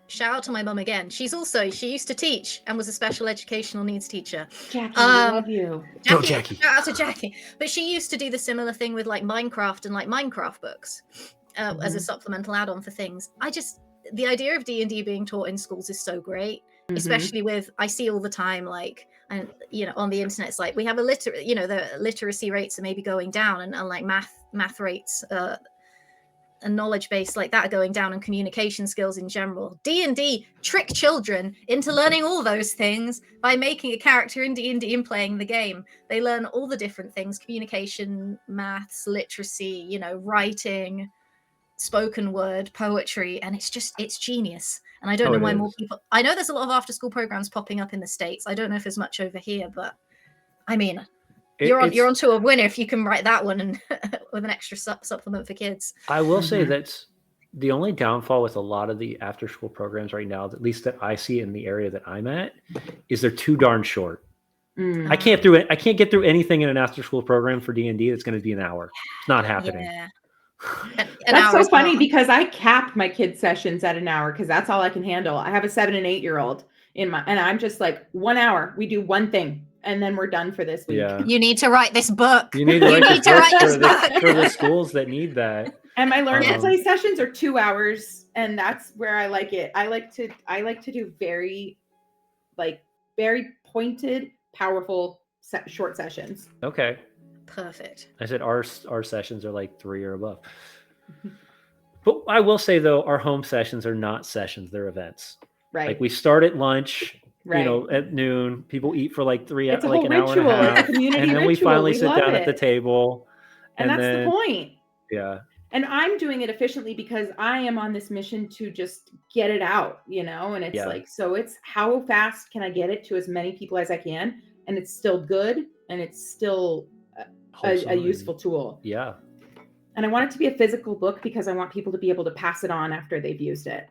Shout out to my mum again. She used to teach and was a special educational needs teacher. Jackie, I love you. Go, Jackie. Shout out to Jackie. But she used to do the similar thing with like Minecraft and like Minecraft books as a supplemental add-on for things. The idea of D&D being taught in schools is so great, especially with, I see all the time, like, and on the internet, it's like we have the literacy rates are maybe going down, and like math rates and knowledge base like that are going down, and communication skills in general. D&D trick children into learning all those things by making a character in D&D and playing the game. They learn all the different things: communication, maths, literacy, writing, spoken word, poetry, and it's genius. And I don't know why more people. I know there's a lot of after school programs popping up in the States. I don't know if there's much over here, but I mean, you're onto a winner if you can write that one and with an extra supplement for kids. I will say that's the only downfall with a lot of the after school programs right now, at least that I see in the area that I'm at, is they're too darn short. I can't get through anything in an after school program for D&D that's going to be an hour. It's not happening. Yeah. That's so funny because I capped my kids' sessions at an hour because that's all I can handle. I have a 7 and 8-year-old and I'm just like, 1 hour, we do one thing and then we're done for this week. Yeah. You need to write this book. You need to write this book for the schools that need that. And my learn and play sessions are 2 hours, and that's where I like it. I like to do very pointed, powerful short sessions. Okay. Perfect. I said our sessions are like 3 or above. But I will say though, our home sessions are not sessions; they're events. Right. Like we start at lunch, right. At noon. People eat for like 3 hours, an hour ritual. and a half, it's a community and then ritual. we finally sit down it. at the table. And that's the point. Yeah. And I'm doing it efficiently because I am on this mission to just get it out, and it's so it's how fast can I get it to as many people as I can, and it's still good, and it's still a useful tool. Yeah. And I want it to be a physical book because I want people to be able to pass it on after they've used it.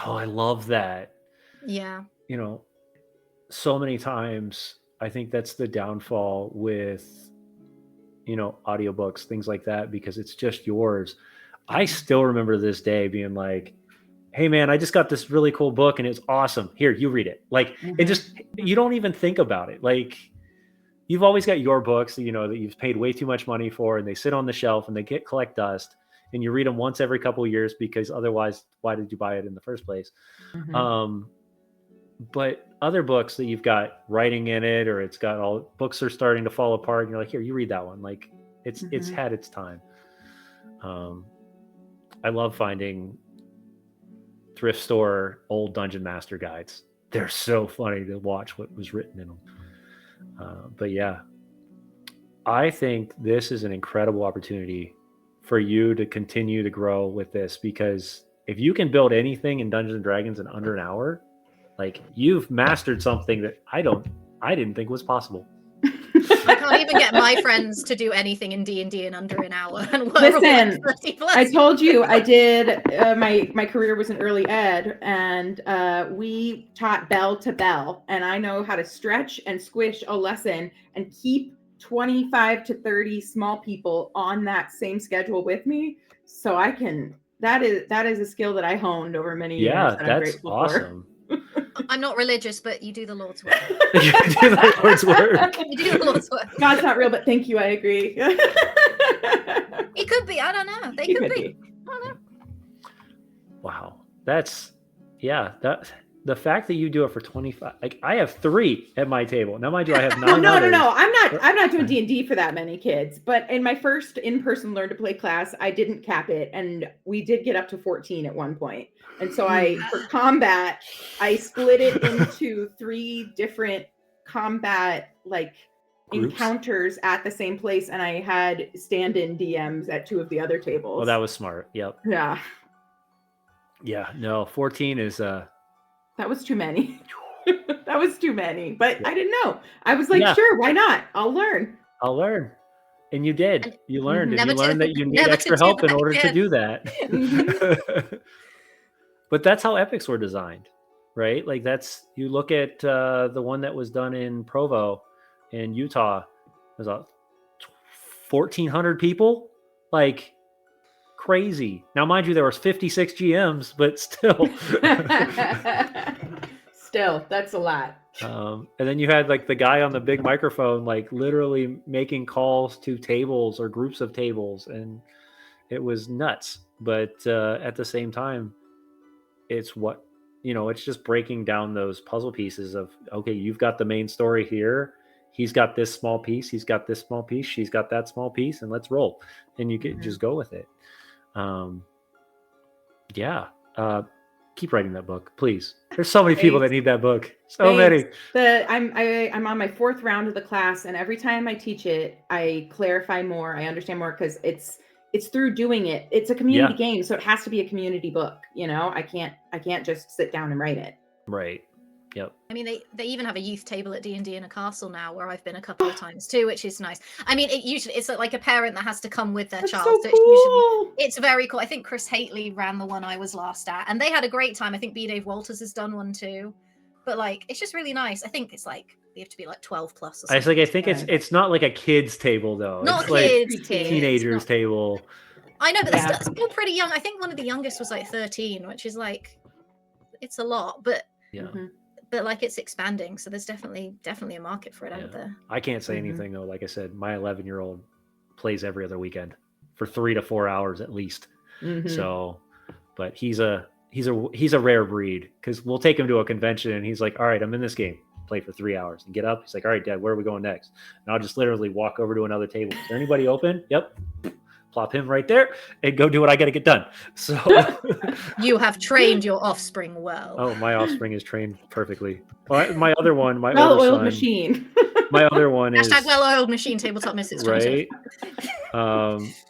Oh, I love that. Yeah. So many times I think that's the downfall with, audiobooks, things like that, because it's just yours. I still remember this day being like, hey man, I just got this really cool book and it's awesome. Here, you read it. Like it just, you don't even think about it. Like, you've always got your books that you've paid way too much money for, and they sit on the shelf and they collect dust, and you read them once every couple of years because otherwise, why did you buy it in the first place? But other books that you've got writing in it, or it's got all books are starting to fall apart, and you're like, here, you read that one. Like it's had its time. I love finding thrift store old Dungeon Master guides. they're so funny to watch what was written in them. But yeah, I think this is an incredible opportunity for you to continue to grow with this, because if you can build anything in Dungeons and Dragons in under an hour, like you've mastered something that I didn't think was possible. I can't even get my friends to do anything in D&D in under an hour. And we're all Listen, like 30 plus. I told you I did. My career was in early ed, and we taught bell to bell, and I know how to stretch and squish a lesson and keep 25 to 30 small people on that same schedule with me. So I can. That is a skill that I honed over many years. Yeah, that I'm that's grateful awesome. I'm not religious, but you do the Lord's work. You do the Lord's work. You do the Lord's work. God's not real, but thank you. I agree. He could be. I don't know. They could be. I don't know. Wow, that's that. The fact that you do it for 25, like I have 3 at my table. Now, mind you, I have 9. No. others. I'm not doing D&D for that many kids. But in my first in-person learn to play class, I didn't cap it, and we did get up to 14 at one point. And so for combat, I split it into 3 different combat like Groups? encounters at the same place, and I had stand-in DMs at 2 of the other tables. Well, that was smart. Yep. Yeah. Yeah. No, 14 is That was too many. That was too many. But Yeah. I didn't know. I was like, Yeah. sure, why not? I'll learn. I'll learn. And you did. You learned. And Never you to- learned that you need never to extra do help in that order to again. do that. But that's how epics were designed, right? Like that's, you look at the one that was done in Provo in Utah, it was 1,400 people, like crazy. Now, mind you, there was 56 GMs, but still. Still, that's a lot. And then you had like the guy on the big microphone, like literally making calls to tables or groups of tables, and it was nuts. But at the same time, it's it's just breaking down those puzzle pieces of, okay, you've got the main story here. He's got this small piece. He's got this small piece. She's got that small piece, and let's roll. And you can just go with it. Keep writing that book, please. There's so many people that need that book. So many. I'm on my 4th round of the class, and every time I teach it, I clarify more. I understand more because it's through doing it. It's a community game, so it has to be a community book. I can't just sit down and write it. Right. Yep. I mean, they even have a youth table at D&D in a castle now, where I've been a couple of times too, which is nice. I mean, it's like a parent that has to come with their That's child. so So cool. it's very cool. I think Chris Haitley ran the one I was last at, and they had a great time. I think B. Dave Walters has done one too. But like, it's just really nice. I think it's like we have to be like 12 plus. Or something. I think it's not like a kids table though. Not it's kids, like kids, teenagers not- table. I know, but they're still pretty young. I think one of the youngest was like 13, which is like, it's a lot, but Yeah. Mhm. but like it's expanding, so there's definitely a market for it Yeah. out there. I can't say anything though. Like I said, my 11-year-old plays every other weekend for 3 to 4 hours at least. Mhm. So, but he's a rare breed, because we'll take him to a convention and he's like, all right, I'm in this game, play for 3 hours and get up. He's like, all right, Dad, where are we going next? And I'll just literally walk over to another table. Is there anybody open? Yep. Plop him right there and go do what I got to get done. So You have trained your offspring well. oh, my offspring is trained perfectly. Well, my other one, my Well-oiled older son, machine. my other one is Hashtag well-oiled machine, tabletop misfits. right.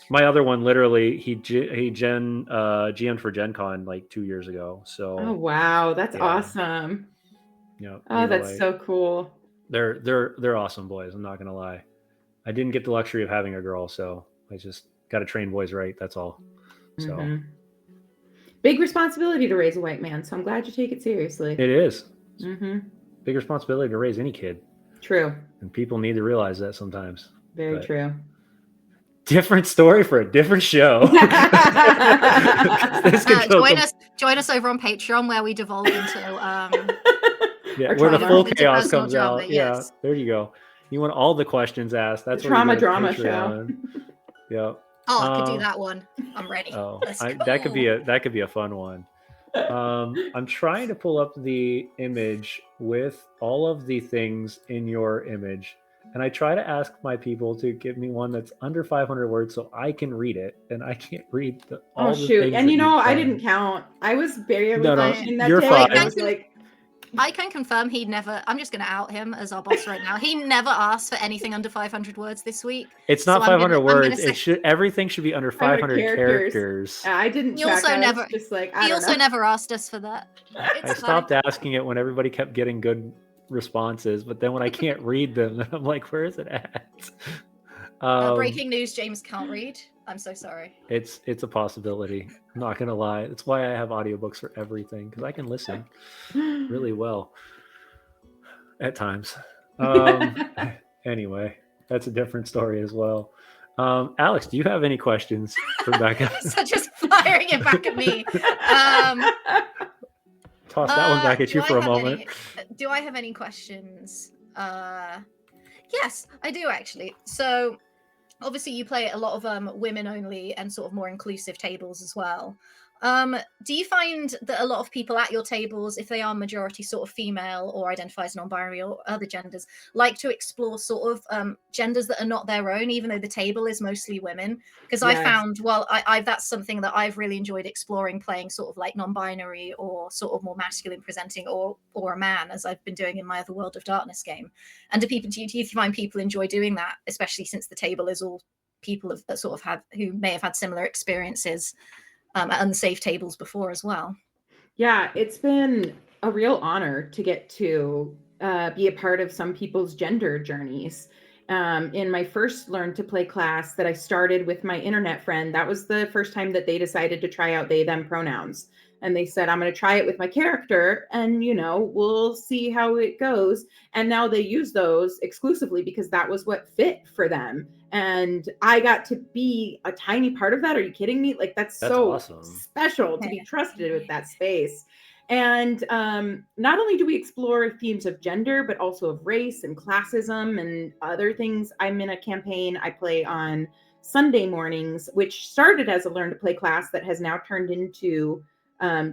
My other one, literally, he GM'd for Gen Con like 2 years ago. So Oh wow, that's Yeah. awesome. yeah, Oh, that's so cool. they're awesome boys. I'm not gonna lie. I didn't get the luxury of having a girl, so I just got to train boys right. That's all. So Mhm. Big responsibility to raise a white man, so I'm glad you take it seriously. it is Mm-hmm. big responsibility to raise any kid, True. and people need to realize that sometimes. Very But- true. Different story for a different show. This could go Join us over on Patreon, where we devolve into yeah, Or where the trauma. full Into chaos personal comes drama, out. yes. Yeah, there you go. You want all the questions asked. That's The where you trauma go to drama Patreon. Yeah. Oh, I could do Um, that one. I'm ready. Oh, Let's that could be go. a fun one. I'm trying to pull up the image with all of the things in your image, and I try to ask my people to give me one that's under 500 words so I can read it, and I can't read all Oh the shoot! things And that I you've done. didn't count. I was barely No, functioning that you're day. fine. I was like, I can confirm he never. I'm just going to out him as our boss right now. He never asked for anything under 500 words this week. It's So not I'm 500 gonna words. say- It should everything should be under 500 characters. I didn't He check. also I was never- just like, I He don't also know. never asked us for that. I It's stopped fine. asking it when everybody kept getting good responses, but then when I can't read them, then I'm like, where is it at? Breaking news: James can't read. I'm so sorry. It's a possibility. I'm not gonna lie. That's why I have audiobooks for everything, because I can listen really well at times. Anyway, that's a different story as well. Alex, do you have any questions for Becca? So just firing it back at me. Toss that one back at you for a moment. Do I have any questions? Yes, I do actually. So obviously you play a lot of women only and sort of more inclusive tables as well. Do you find that a lot of people at your tables, if they are majority sort of female or identify as non-binary or other genders, like to explore sort of genders that are not their own, even though the table is mostly women? Because I found, I that's something that I've really enjoyed exploring, playing sort of like non-binary or sort of more masculine presenting or a man, as I've been doing in my other World of Darkness game. And do you find people enjoy doing that, especially since the table is all people that sort of who may have had similar experiences at unsafe tables before as well? Yeah, it's been a real honor to get to be a part of some people's gender journeys. In my first Learn to Play class that I started with my internet friend, that was the first time that they decided to try out they, them pronouns. And they said, I'm going to try it with my character and, we'll see how it goes. And now they use those exclusively because that was what fit for them. And I got to be a tiny part of that. Are you kidding me? Like, that's so awesome. special to be trusted with that space. And not only do we explore themes of gender, but also of race and classism and other things. I'm in a campaign I play on Sunday mornings, which started as a Learn to Play class that has now turned into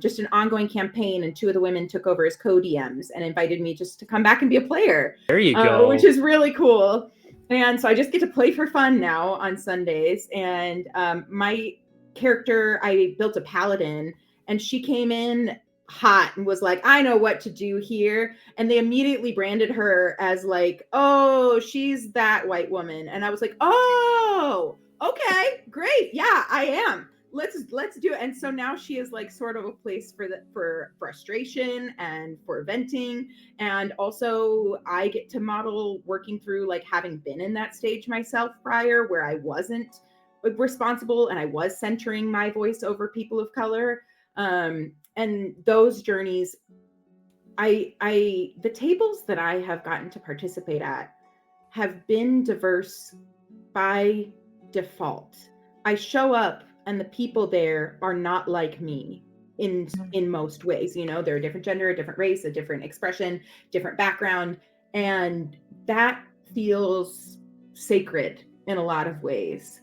just an ongoing campaign. And two of the women took over as co-DMs and invited me just to come back and be a player. There you go. Which is really cool. And so I just get to play for fun now on Sundays. And my character, I built a paladin, and she came in hot and was like, I know what to do here. And they immediately branded her as like, oh, she's that white woman. And I was like, oh, okay, great. Yeah, I am. Let's do it. And so now she is like sort of a place for frustration and for venting. And also I get to model working through like having been in that stage myself prior, where I wasn't responsible and I was centering my voice over people of color. And those journeys, the tables that I have gotten to participate at have been diverse by default. I show up and the people there are not like me in most ways. They're a different gender, a different race, a different expression, different background. And that feels sacred in a lot of ways,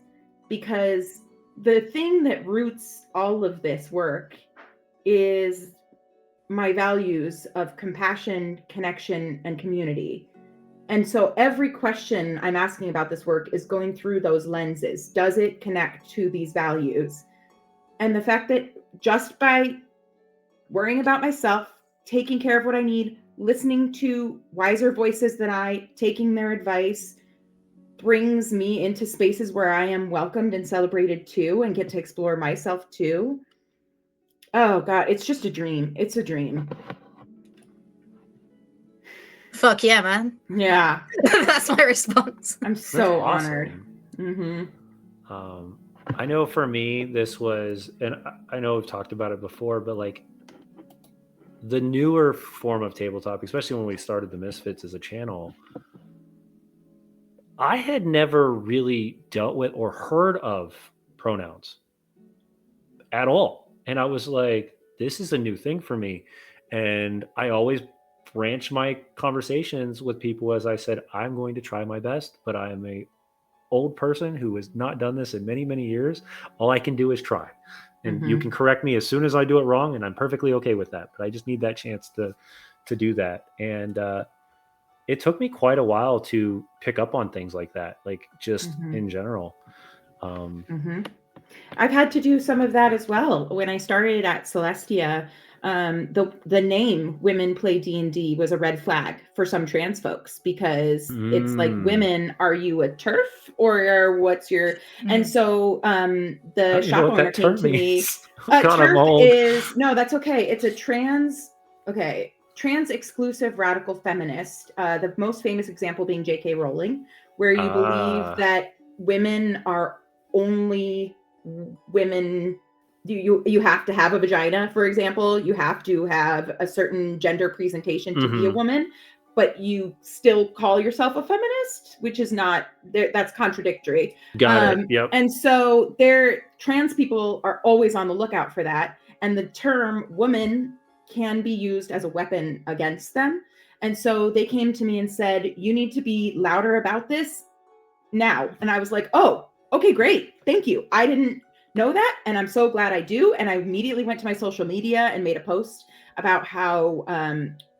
because the thing that roots all of this work is my values of compassion, connection, and community. And so every question I'm asking about this work is going through those lenses. Does it connect to these values? And the fact that just by worrying about myself, taking care of what I need, listening to wiser voices than I, taking their advice, brings me into spaces where I am welcomed and celebrated too, and get to explore myself too. Oh God, it's just a dream. It's a dream. Fuck yeah, man. Yeah. That's my response. I'm so That's honored. awesome. I know for me, this was, and I know we've talked about it before, but like the newer form of tabletop, especially when we started the Misfits as a channel, I had never really dealt with or heard of pronouns at all. And I was like, this is a new thing for me. And I always branch my conversations with people as I said, I'm going to try my best, but I am a old person who has not done this in many, many years. All I can do is try. And you can correct me as soon as I do it wrong, and I'm perfectly okay with that. But I just need that chance to do that. And it took me quite a while to pick up on things like that, like just in general. I've had to do some of that as well. When I started at Celestia, the name Women Play D&D was a red flag for some trans folks, because it's like, women, are you a TERF or what's your... And so the shop owner came to me. TERF is... No, that's okay. It's a trans exclusive radical feminist. The most famous example being J.K. Rowling, where you believe that women are only women. You have to have a vagina, for example. You have to have a certain gender presentation to be a woman, but you still call yourself a feminist, which is not, that's contradictory. Got it. Yep. And so trans people are always on the lookout for that. And the term woman can be used as a weapon against them. And so they came to me and said, you need to be louder about this now. And I was like, oh, okay, great. Thank you. I didn't know that, and I'm so glad I do. And I immediately went to my social media and made a post about how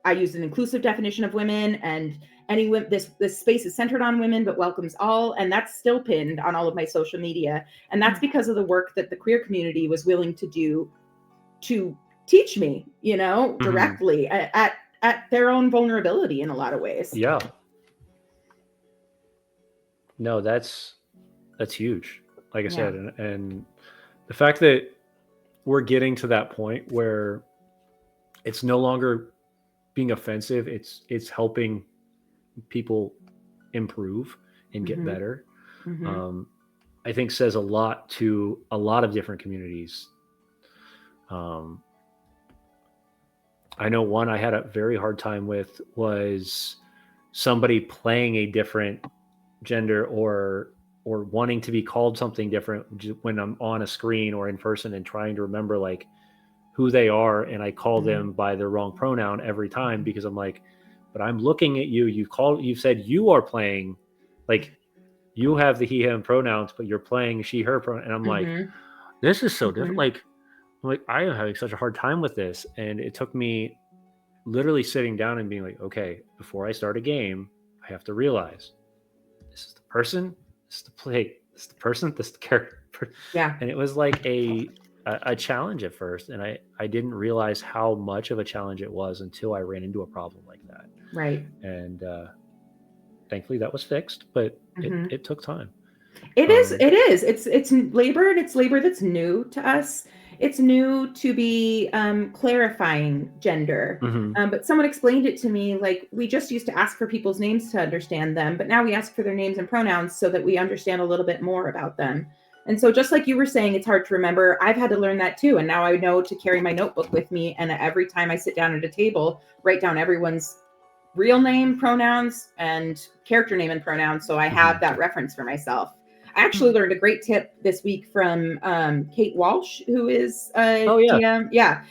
I used an inclusive definition of women, and this space is centered on women but welcomes all, and that's still pinned on all of my social media. And that's because of the work that the queer community was willing to do to teach me, directly at their own vulnerability in a lot of ways. Yeah. No, that's huge. Like I said, and the fact that we're getting to that point where it's no longer being offensive, it's helping people improve and get better. I think says a lot to a lot of different communities. I know one I had a very hard time with was somebody playing a different gender or wanting to be called something different when I'm on a screen or in person, and trying to remember like who they are. And I call them by their wrong pronoun every time, because I'm like, but I'm looking at you. You've said you are playing, like you have the he, him pronouns, but you're playing she, her pronoun. And I'm like, this is so different. Like I am having such a hard time with this. And it took me literally sitting down and being like, okay, before I start a game, I have to realize this is the person, this is the play, this is the person, this is the character. Yeah. And it was like a challenge at first. And I didn't realize how much of a challenge it was until I ran into a problem like that. Right. And thankfully that was fixed, but it took time. It is. It's labor, and it's labor that's new to us. It's new to be clarifying gender. But someone explained it to me, like, we just used to ask for people's names to understand them, but now we ask for their names and pronouns so that we understand a little bit more about them. And so just like you were saying, it's hard to remember. I've had to learn that too. And now I know to carry my notebook with me. And every time I sit down at a table, write down everyone's real name, pronouns, and character name and pronouns. So I have that reference for myself. I actually learned a great tip this week from Kate Walsh, who is GM. Yeah.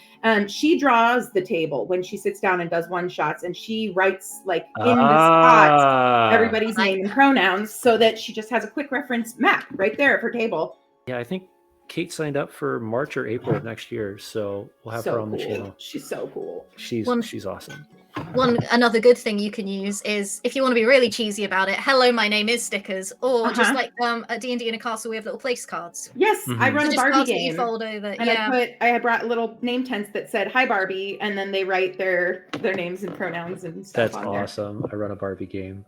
She draws the table when she sits down and does one shots, and she writes like in the spots everybody's name and pronouns, so that she just has a quick reference map right there of her table. Yeah, I think Kate signed up for March or April of next year, so we'll have her on the channel. She's so cool. She's awesome. Another good thing you can use is, if you want to be really cheesy about it, hello, my name is stickers, or just like at D&D in a castle, we have little place cards. Yes, I run a Barbie game. You fold over. And I had brought little name tents that said "Hi Barbie," and then they write their names and pronouns and stuff. That's awesome. I run a Barbie game.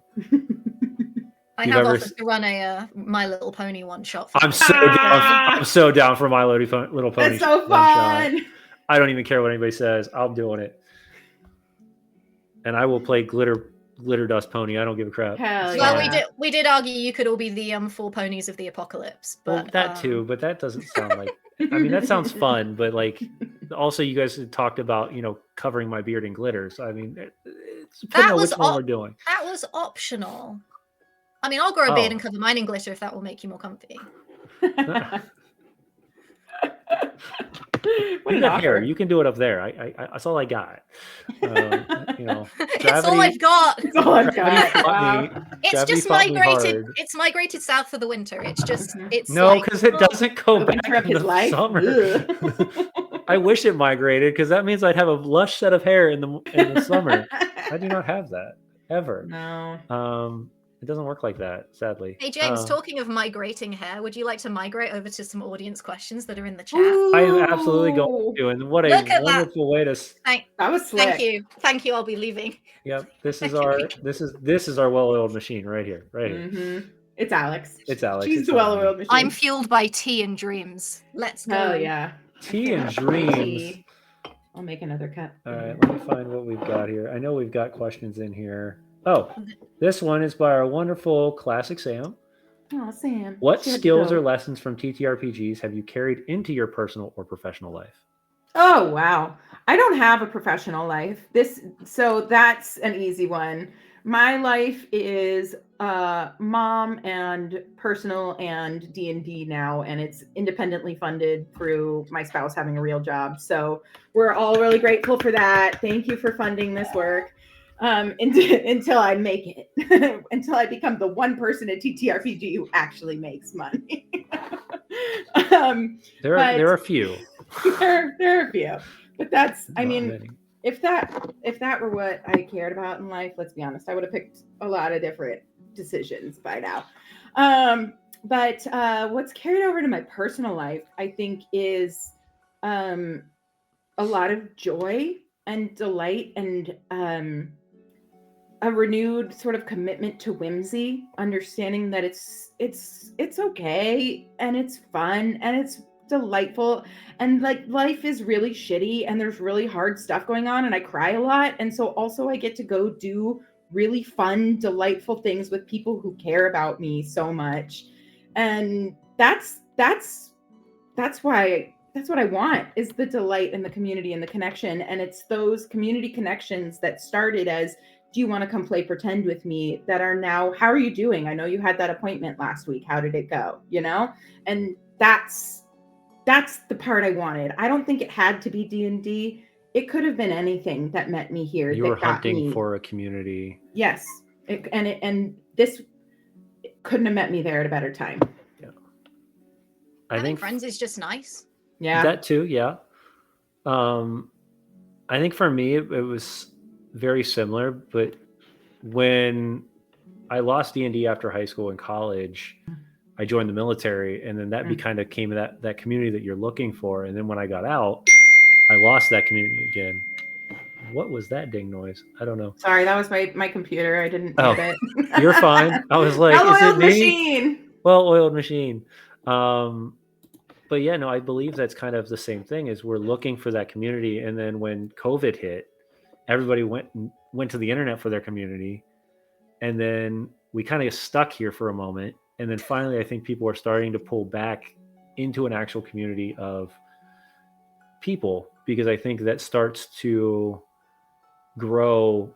I have offered to run a My Little Pony one shot. I'm so down for My Little Pony. It's so fun. I don't even care what anybody says. I'm doing it. And I will play glitter dust pony. I don't give a crap. Hell well, yeah. we did argue you could all be the 4 ponies of the apocalypse. But well, that too, but that doesn't sound like. I mean, that sounds fun, but like, also you guys had talked about covering my beard in glitter. So I mean, it's depending on which one we're doing. That was optional. I mean, I'll grow a beard and cover mine in glitter if that will make you more comfy. You got hair. You can do it up there. I that's all I got. It's all I've got. It's all I've got. It's just migrated. It's migrated south for the winter. It's just because it doesn't go back in the summer. I wish it migrated, because that means I'd have a lush set of hair in the summer. I do not have that ever. No. It doesn't work like that, sadly. Hey James, talking of migrating hair, would you like to migrate over to some audience questions that are in the chat? I am absolutely going to, and what a Look at that. wonderful way to. Thank That was slick. you. I'll be leaving. Yep, this is our well-oiled machine right here, Mm-hmm. It's Alex. It's Alex. She's It's the not well-oiled me. machine. I'm fueled by tea and dreams. Let's go. Hell yeah. Tea and Okay. dreams. Tea. I'll make another cup. All right, let me find what we've got here. I know we've got questions in here. Oh, this one is by our wonderful Classic Sam. Oh, Sam. What She had to skills go. or lessons from TTRPGs have you carried into your personal or professional life? Oh, wow. I don't have a professional life. So that's an easy one. My life is mom and personal and D&D now, and it's independently funded through my spouse having a real job. So we're all really grateful for that. Thank you for funding this work until I make it, until I become the one person at TTRPG who actually makes money. There are a few. there are a few, but that's, I Not mean, many. if that were what I cared about in life, let's be honest, I would have picked a lot of different decisions by now. But what's carried over to my personal life, I think, is a lot of joy and delight and a renewed sort of commitment to whimsy, understanding that it's okay and it's fun and it's delightful, and like life is really shitty and there's really hard stuff going on and I cry a lot, and so also I get to go do really fun, delightful things with people who care about me so much, and that's what I want, is the delight and the community and the connection. And it's those community connections that started as, do you want to come play pretend with me, that are now, how are you doing? I know you had that appointment last week. How did it go? You know? And that's the part I wanted. I don't think it had to be D&D. It could have been anything that met me here. You were hunting for a community. Yes. And this couldn't have met me there at a better time. Yeah. Having friends is just nice. Yeah. That too, yeah. I think for me it was very similar, but when I lost D&D after high school and college, I joined the military, and then that kind of came that community that you're looking for. And then when I got out, I lost that community again. What was that ding noise? I don't know. Sorry, that was my computer. I didn't hit it. You're fine. I was like, is it me? Machine. Well-oiled machine. But yeah, no, I believe that's kind of the same thing, is we're looking for that community. And then when COVID hit, everybody went to the internet for their community. And then we kind of stuck here for a moment. And then finally, I think people are starting to pull back into an actual community of people, because I think that starts to grow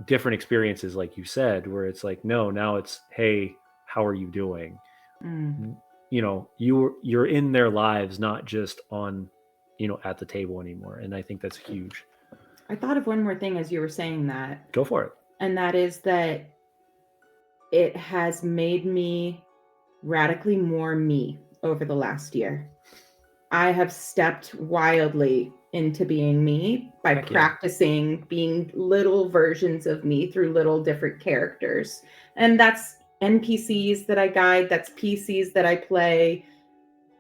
different experiences, like you said, where it's like, no, now it's, hey, how are you doing? You know, you're in their lives, not just on, at the table anymore. And I think that's huge. I thought of one more thing as you were saying that. Go for it. And that is that it has made me radically more me over the last year. I have stepped wildly into being me by practicing being little versions of me through little different characters. And that's NPCs that I guide, that's PCs that I play.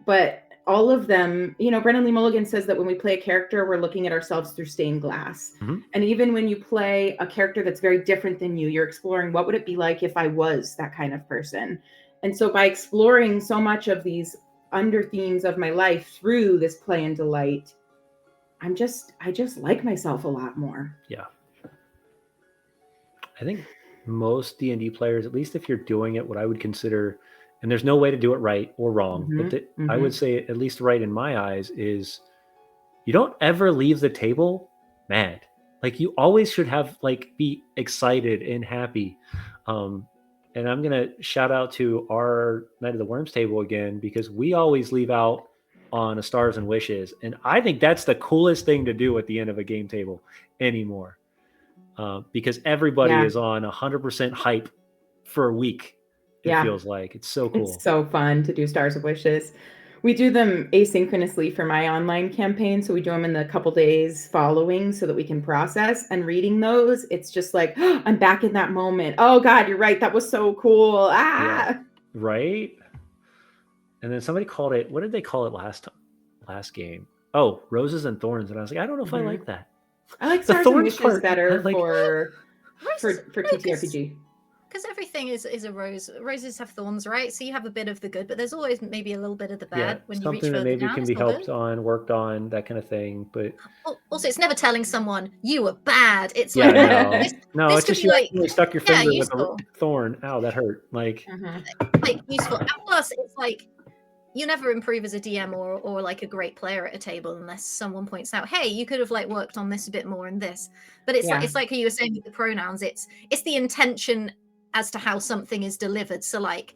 But all of them, Brennan Lee Mulligan says that when we play a character, we're looking at ourselves through stained glass. Mm-hmm. And even when you play a character that's very different than you, you're exploring, what would it be like if I was that kind of person? And so by exploring so much of these under themes of my life through this play and delight, I just like myself a lot more. Yeah. I think most D&D players, at least if you're doing it, what I would consider, and there's no way to do it right or wrong, but I would say at least right in my eyes, is you don't ever leave the table mad. Like, you always should have, be excited and happy. And I'm going to shout out to our Night of the Worms table again, because we always leave out on a Stars and Wishes. And I think that's the coolest thing to do at the end of a game table anymore. Because everybody is on 100% hype for a week. It feels like it's so cool. It's so fun to do Stars of Wishes. We do them asynchronously for my online campaign. So we do them in the couple days following so that we can process. And reading those, it's just like, oh, I'm back in that moment. Oh God, you're right. That was so cool. Yeah. Right? And then somebody called it, what did they call it last game? Oh, Roses and Thorns. And I was like, I don't know if I like that. I like The Stars and Thorns Wishes part, better like- for Roses- TTRPG. Because everything is a rose. Roses have thorns, right? So you have a bit of the good, but there's always maybe a little bit of the bad when you reach something further that maybe down. can It's be all helped good. on, worked on, that kind of thing. But Also, it's never telling someone you were bad. It's yeah, like no, this, no, this it's could just be you like accidentally stuck your yeah, finger with useful. a thorn. Ow, that hurt. Like, Useful. And plus, it's like you never improve as a DM or like a great player at a table unless someone points out, hey, you could have like worked on this a bit more and this. But it's like you were saying with the pronouns. It's the intention as to how something is delivered. So like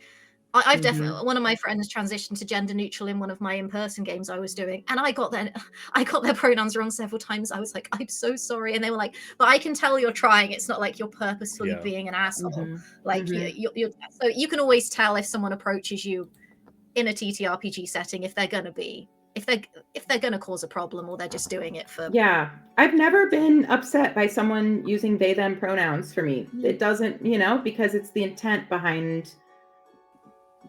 I've definitely one of my friends transitioned to gender neutral in one of my in-person games I was doing, and I got their pronouns wrong several times. I was like, I'm so sorry, and they were like, but I can tell you're trying. It's not like you're purposefully being an asshole. Like you're so you can always tell if someone approaches you in a TTRPG setting if they're gonna cause a problem or they're just doing it for I've never been upset by someone using they them pronouns for me. It doesn't, because it's the intent behind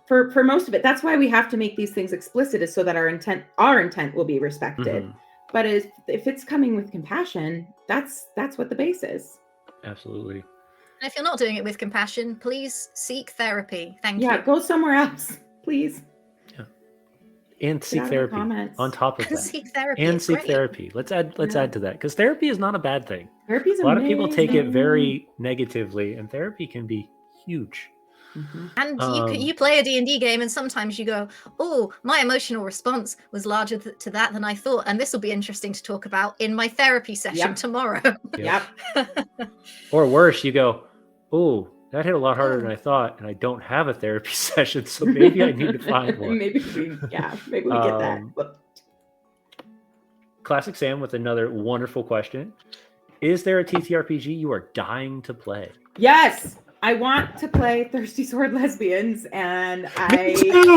for most of it. That's why we have to make these things explicit, is so that our intent will be respected. But if it's coming with compassion, that's what the base is. Absolutely. And if you're not doing it with compassion, please seek therapy. Thank you. Yeah, go somewhere else, please. And seek therapy on top of that. Seek therapy. And it's seek great. therapy. Let's add to that, because therapy is not a bad thing. Therapy's a lot of people take it very negatively, and therapy can be huge. And you play a D&D game, and sometimes you go, oh, my emotional response was larger to that than I thought, and this will be interesting to talk about in my therapy session tomorrow. Yep. Or worse, you go, oh, that hit a lot harder than I thought, and I don't have a therapy session, so maybe I need to find one. maybe we get that. Classic Sam with another wonderful question. Is there a TTRPG you are dying to play? Yes! I want to play Thirsty Sword Lesbians, and I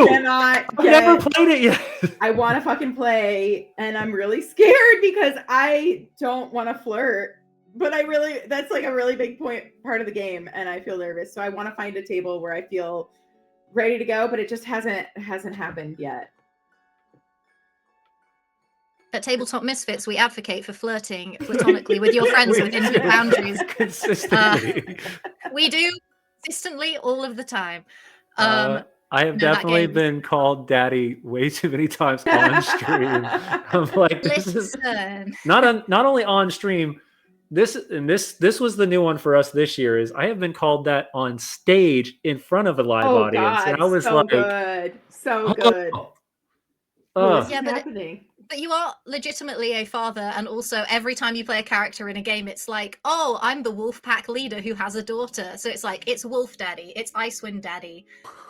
cannot I've never played it yet. I want to fucking play, and I'm really scared because I don't want to flirt. But that's like a really big part of the game, and I feel nervous. So I want to find a table where I feel ready to go, but it just hasn't happened yet. At Tabletop Misfits, we advocate for flirting platonically with your friends within the boundaries. Consistently. We do consistently all of the time. I have definitely been called daddy way too many times on stream. I'm like, this is not only on stream. This was the new one for us this year. Is I have been called that on stage in front of a live audience, and I was so good, so good. What's happening? But you are legitimately a father, and also every time you play a character in a game, it's like, oh, I'm the wolf pack leader who has a daughter. So it's like, it's Wolf Daddy, it's Icewind Daddy,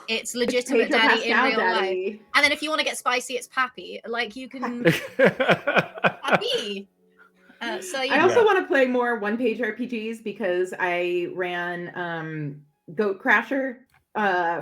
it's legitimate daddy in real life. And then if you want to get spicy, it's Pappy. Like you can Pappy. I also want to play more one-page RPGs because I ran Goat Crasher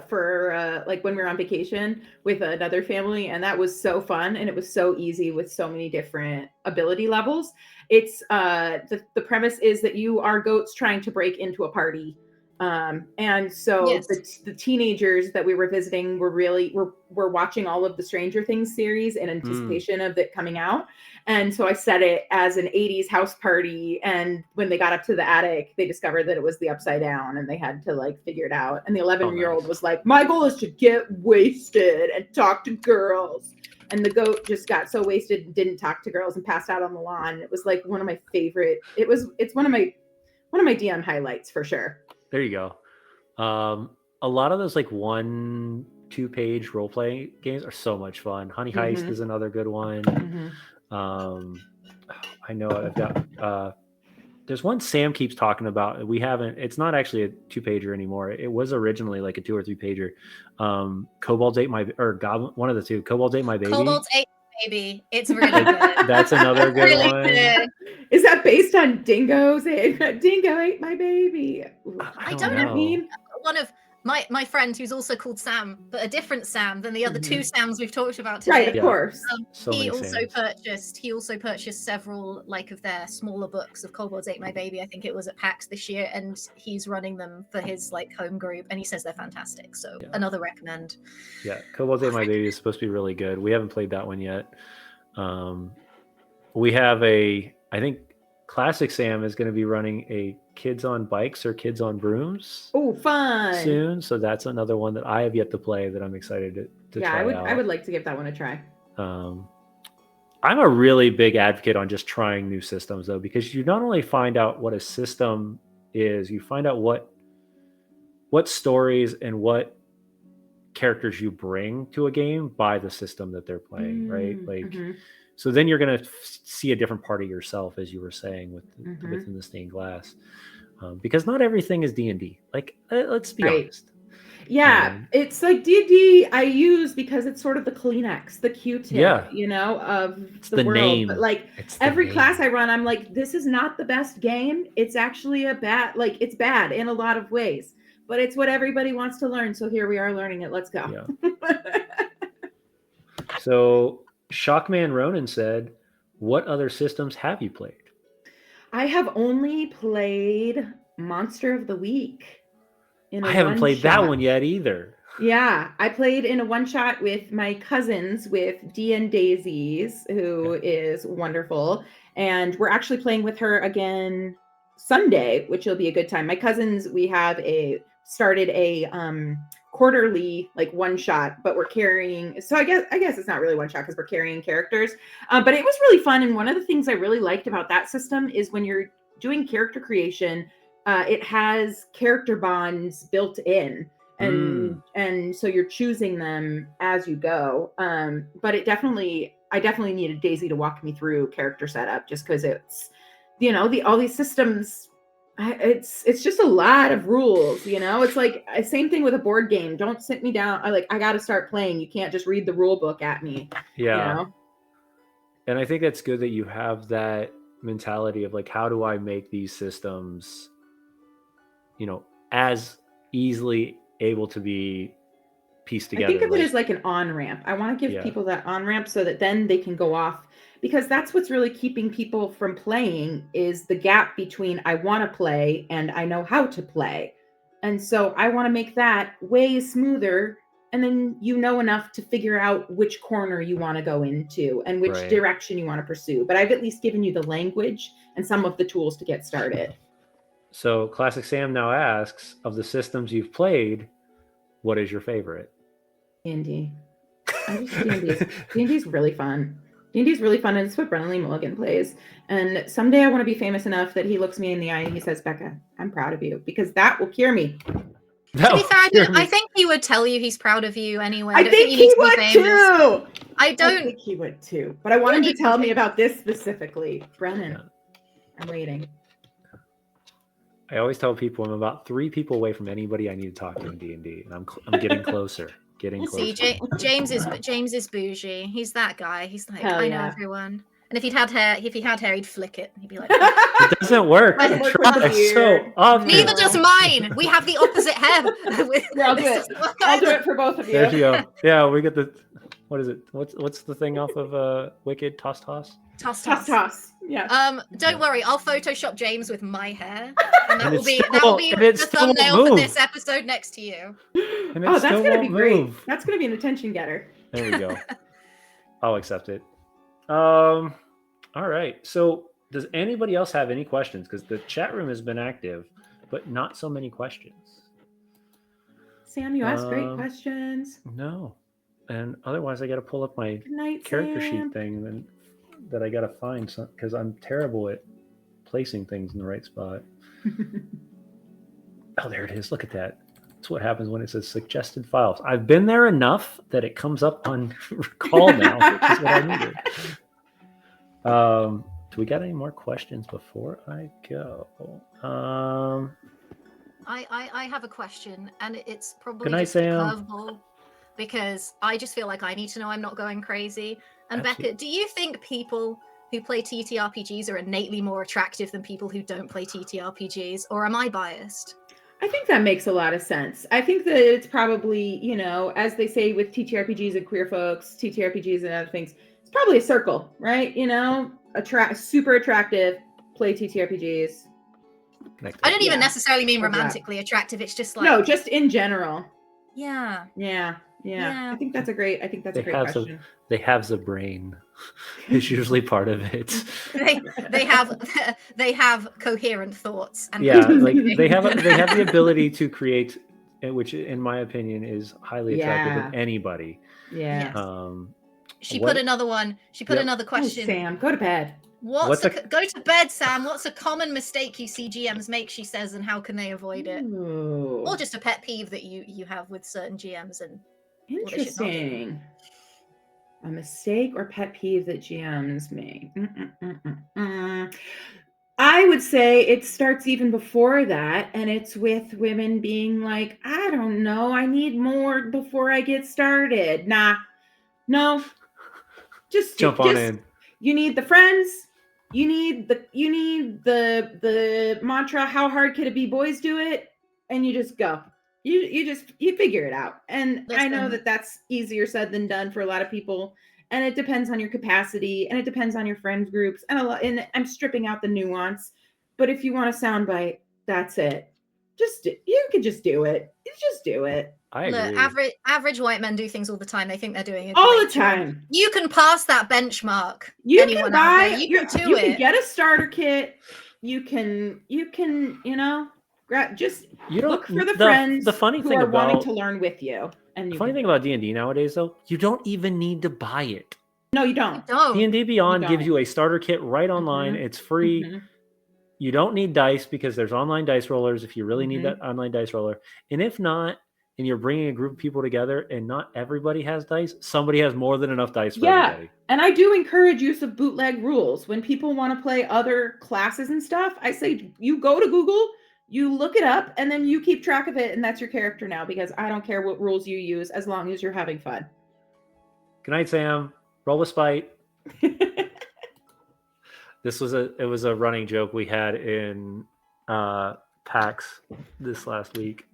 for like when we were on vacation with another family, and that was so fun, and it was so easy with so many different ability levels. It's the premise is that you are goats trying to break into a party, and so the teenagers that we were visiting were watching all of the Stranger Things series in anticipation of it coming out. And so I set it as an 80s house party. And when they got up to the attic, they discovered that it was the Upside Down, and they had to like figure it out. And the 11-year-old was like, my goal is to get wasted and talk to girls. And the goat just got so wasted and didn't talk to girls and passed out on the lawn. It was like one of my favorite. It's one of my DM highlights for sure. There you go. A lot of those like 1-2 page role play games are so much fun. Honey Heist is another good one. I know I've got there's one Sam keeps talking about. It's not actually a 2-pager anymore. It was originally like a 2 or 3 pager. Kobolds Ate My Goblin, one of the two. Kobolds Ate My Baby. Kobolds Ate My Baby. It's really good. That's another good really one. Good. Is that based on dingoes? Dingo ate my baby. I don't know. my friend who's also called Sam, but a different Sam than the other two Sams we've talked about today. Right, of course. So he many also Sams. purchased several of their smaller books of Kobolds Ate My Baby. I think it was at PAX this year, and he's running them for his home group, and he says they're fantastic. So another recommend. Yeah, Kobolds Ate My Baby is supposed to be really good. We haven't played that one yet. We have I think Classic Sam is going to be running a Kids on Bikes or Kids on Brooms. Oh, fun! Soon, so that's another one that I have yet to play that I'm excited to try out. I would like to give that one a try. I'm a really big advocate on just trying new systems though, because you not only find out what a system is, you find out what stories and what characters you bring to a game by the system that they're playing, right? So then you're going to see a different part of yourself, as you were saying, within the stained glass, because not everything is D&D. Let's be honest. Yeah, it's like D&D I use because it's sort of the Kleenex, the Q-tip, of the world. Name. But every class I run, I'm like, this is not the best game. It's actually it's bad in a lot of ways, but it's what everybody wants to learn. So here we are learning it. Let's go. Yeah. So Shockman Ronan said, what other systems have you played? I have only played Monster of the Week. I haven't played that one yet either. Yeah, I played in a one-shot with my cousins with D and Daisies, who is wonderful. And we're actually playing with her again Sunday, which will be a good time. My cousins, we have started a quarterly one-shot, but we're carrying, so I guess it's not really one-shot because we're carrying characters. But it was really fun. And one of the things I really liked about that system is when you're doing character creation, it has character bonds built in, and so you're choosing them as you go. But I definitely needed Daisy to walk me through character setup, just because it's, all these systems. It's just a lot of rules. It's like same thing with a board game. Don't sit me down. I got to start playing. You can't just read the rule book at me. Yeah. And I think that's good that you have that mentality of how do I make these systems as easily able to be pieced together. I think of it as like an on-ramp. I want to give people that on-ramp so that then they can go off, because that's what's really keeping people from playing, is the gap between I want to play and I know how to play. And so I want to make that way smoother, and then enough to figure out which corner you want to go into and which direction you want to pursue. But I've at least given you the language and some of the tools to get started. So Classic Sam now asks, of the systems you've played, what is your favorite? D&D. D&D is really fun. D&D is really fun, and it's what Brennan Lee Mulligan plays. And someday I want to be famous enough that he looks me in the eye and he says, Becca, I'm proud of you, because that will cure me. To be fair, I think he would tell you he's proud of you anyway. I think he would too. I think he would too. But I want him to tell me about this specifically. Brennan, I'm waiting. I always tell people I'm about 3 people away from anybody I need to talk to in D&D, and I'm getting closer. See, James is bougie. He's that guy. He's like, I know everyone. And if he had hair, he'd flick it. He'd be like, it doesn't work. So obvious. Neither does mine. We have the opposite hair. I'll do it. I'll do it for both of you. There you go. Yeah, we get the. What is it? What's the thing off of Wicked? Toss. Yeah. Don't worry. I'll Photoshop James with my hair, and that will be the thumbnail for this episode next to you. Oh, that's gonna be great. That's gonna be an attention getter. There you go. I'll accept it. All right. So, does anybody else have any questions? Because the chat room has been active, but not so many questions. Sam, you asked great questions. No, and otherwise, I got to pull up my character sheet thing that I got to find, because I'm terrible at placing things in the right spot. Oh, there it is. Look at that. That's what happens when it says suggested files. I've been there enough that it comes up on recall now, which is what I needed. Do we got any more questions before I go? I have a question, and it's probably Good night, just a Sam. curveball, because I just feel like I need to know I'm not going crazy. And Absolutely. Becca, do you think people who play TTRPGs are innately more attractive than people who don't play TTRPGs, or am I biased? I think that makes a lot of sense. I think that it's probably, you know, as they say with TTRPGs and queer folks, TTRPGs and other things, it's probably a circle, right? You know, super attractive, play TTRPGs. I don't even Yeah. necessarily mean Love that. romantically attractive. It's just like No, just in general. yeah. Yeah. Yeah. I think that's a great They great have question. They have the brain. It's usually part of it. They have coherent thoughts and Yeah, critical like thinking. they have the ability to create, which in my opinion is highly attractive Yeah. in anybody. Yeah. Yes. Um, She what- put another one. She put Yep. another Oh, question. Sam, go to bed. Go to bed, Sam. Ah. What's a common mistake you see GMs make? She says, and how can they avoid it? Ooh. Or just a pet peeve that you have with certain GMs and what they should not do. Interesting. A mistake or pet peeve that GMs make. I would say it starts even before that, and it's with women being like, I don't know, I need more before I get started. Nah, no, just Jump on in. You need the friends. You need the mantra. How hard could it be? Boys do it, and you just go. You figure it out. And I know that that's easier said than done for a lot of people. And it depends on your capacity, and it depends on your friend groups, and I'm stripping out the nuance. But if you want a soundbite, that's it. You can just do it. You just do it. I agree. Look, average white men do things all the time. They think they're doing it all the time. You can pass that benchmark. You Anyone can buy. out there, you can get a starter kit. You can you know just look for the friends. The funny who thing are about wanting to learn with you. And the funny thing about D&D nowadays, though, you don't even need to buy it. No, you don't. D&D Beyond gives you a starter kit right online. It's free. You don't need dice because there's online dice rollers if you really need that online dice roller. And if not, and you're bringing a group of people together and not everybody has dice, somebody has more than enough dice for everybody. And I do encourage use of bootleg rules. When people want to play other classes and stuff, I say you go to Google, you look it up, and then you keep track of it, and that's your character now, because I don't care what rules you use as long as you're having fun. Good night, Sam. Roll a spite. It was a running joke we had in PAX this last week,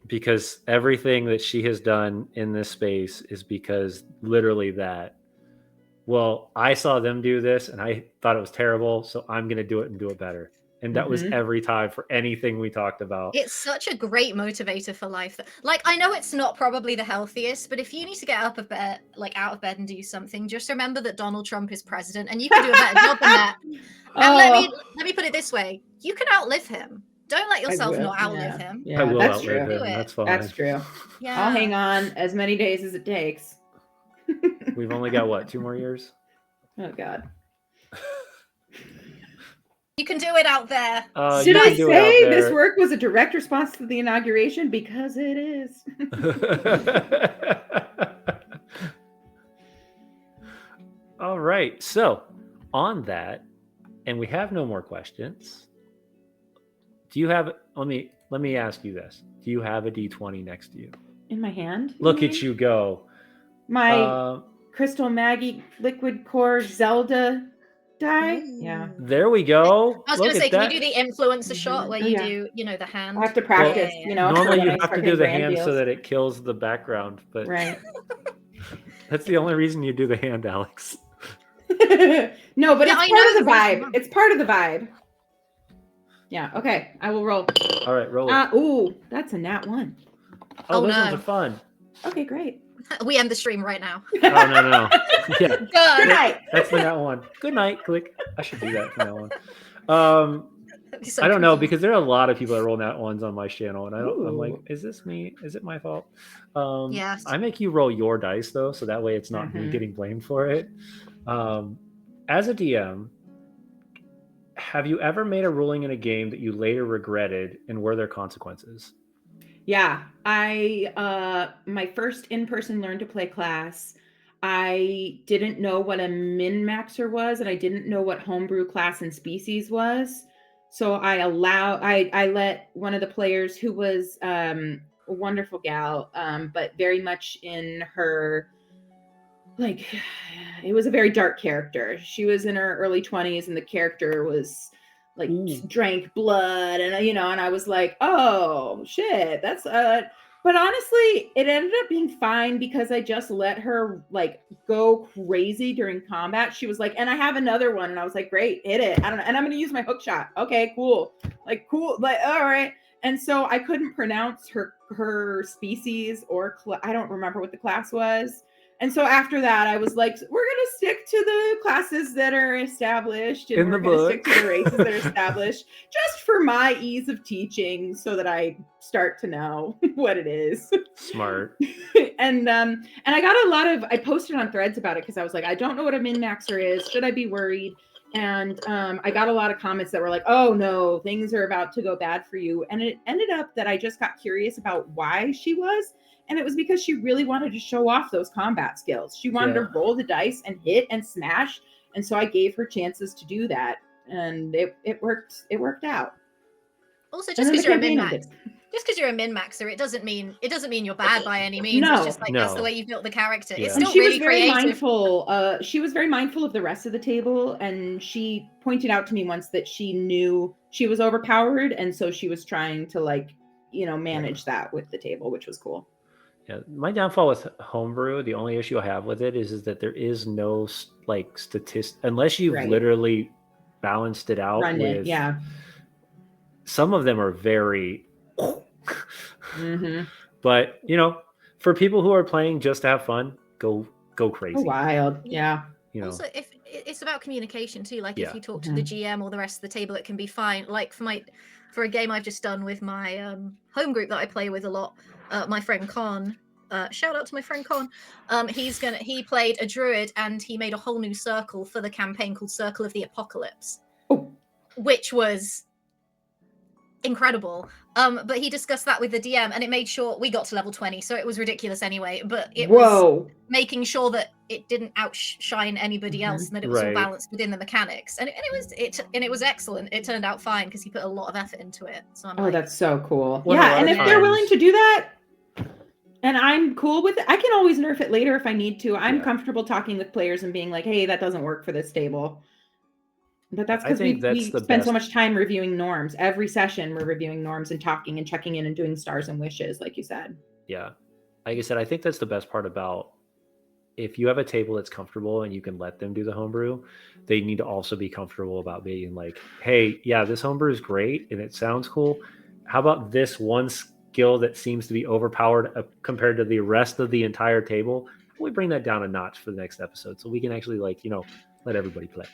because everything that she has done in this space is because literally that. Well, I saw them do this and I thought it was terrible, so I'm going to do it and do it better. And that was every time for anything we talked about. It's such a great motivator for life. Like, I know it's not probably the healthiest, but if you need to get out of bed and do something, just remember that Donald Trump is president, and you can do a better job than that. And let me put it this way: you can outlive him. Don't let yourself not outlive him. I will that's outlive true. him. That's fine. That's true. Yeah. I'll hang on as many days as it takes. We've only got what, 2 more years? Oh God. You can do it out there. Did I say this work was a direct response to the inauguration? Because it is. All right. So on that, and we have no more questions. Do you have, let me ask you this. Do you have a D20 next to you? In my hand? Look at you go. My Crystal Maggie Liquid Core Zelda die. Yeah. There we go. I was going to say, can you do the influencer shot where you do, the hand? I have to practice, Normally you have to do the hand so that it kills the background, but that's the only reason you do the hand, Alex. No, but it's part of the vibe. It's part of the vibe. Yeah. Okay. I will roll. All right, roll it. Ooh, that's a nat 1. Oh, those ones are fun. Okay, great. We end the stream right now. Oh, no. Yeah. Good night. That's the nat 1. Good night. Click. I should do that from now on. I don't know, because there are a lot of people that roll nat 1s on my channel, and I'm like, is this me? Is it my fault? Yes. I make you roll your dice though, so that way it's not me getting blamed for it. As a DM, have you ever made a ruling in a game that you later regretted, and were there consequences? Yeah, my first in-person learn to play class, I didn't know what a min-maxer was, and I didn't know what homebrew class and species was. So I let one of the players, who was a wonderful gal, but very much in her, it was a very dark character. She was in her early 20s, and the character was like Ooh. drank blood, and you know, and I was like, oh shit, that's but honestly, it ended up being fine because I just let her like go crazy during combat. She was like, and I have another one, and I was like, great, hit it. I don't know, and I'm gonna use my hook shot. Okay, cool, like all right. And so I couldn't pronounce her species or I don't remember what the class was. And so after that, I was like, we're going to stick to the classes that are established, and In we're the going to book. stick to the races that are established, just for my ease of teaching, so that I start to know what it is. Smart. And I got a lot of, I posted on Threads about it because I was like, I don't know what a min-maxer is. Should I be worried? And I got a lot of comments that were like, oh no, things are about to go bad for you. And it ended up that I just got curious about why she was. And it was because she really wanted to show off those combat skills. She wanted to roll the dice and hit and smash. And so I gave her chances to do that. And it worked. It worked out. Also, just because you're a min-max, just because you're a min-maxer, it doesn't mean you're bad by any means. No, it's just like that's the way you built the character. Yeah. It's and still she really was very creative. mindful. She was very mindful of the rest of the table, and she pointed out to me once that she knew she was overpowered, and so she was trying to manage that with the table, which was cool. Yeah, my downfall with homebrew, the only issue I have with it is that there is no like unless you've literally balanced it out with. Yeah. Some of them are very. Mm-hmm. But for people who are playing just to have fun, go crazy. Go wild, yeah. Also, if it's about communication too, like if you talk to the GM or the rest of the table, it can be fine. Like for a game I've just done with my home group that I play with a lot, my friend Con. Shout out to my friend Con. He played a druid, and he made a whole new circle for the campaign called Circle of the Apocalypse, which was incredible. But he discussed that with the DM, and it made sure we got to level 20, so it was ridiculous anyway. But it was making sure that it didn't outshine anybody else, and that it was all balanced within the mechanics. And it was excellent. It turned out fine because he put a lot of effort into it. So I'm that's so cool. Yeah, and if they're willing to do that, and I'm cool with it, I can always nerf it later if I need to. I'm comfortable talking with players and being like, hey, that doesn't work for this table. But that's because we spend so much time reviewing norms. Every session, we're reviewing norms and talking and checking in and doing stars and wishes, like you said. Yeah. Like I said, I think that's the best part about if you have a table that's comfortable and you can let them do the homebrew, they need to also be comfortable about being like, hey, yeah, this homebrew is great and it sounds cool. How about this one skill that seems to be overpowered compared to the rest of the entire table? We bring that down a notch for the next episode so we can actually let everybody play.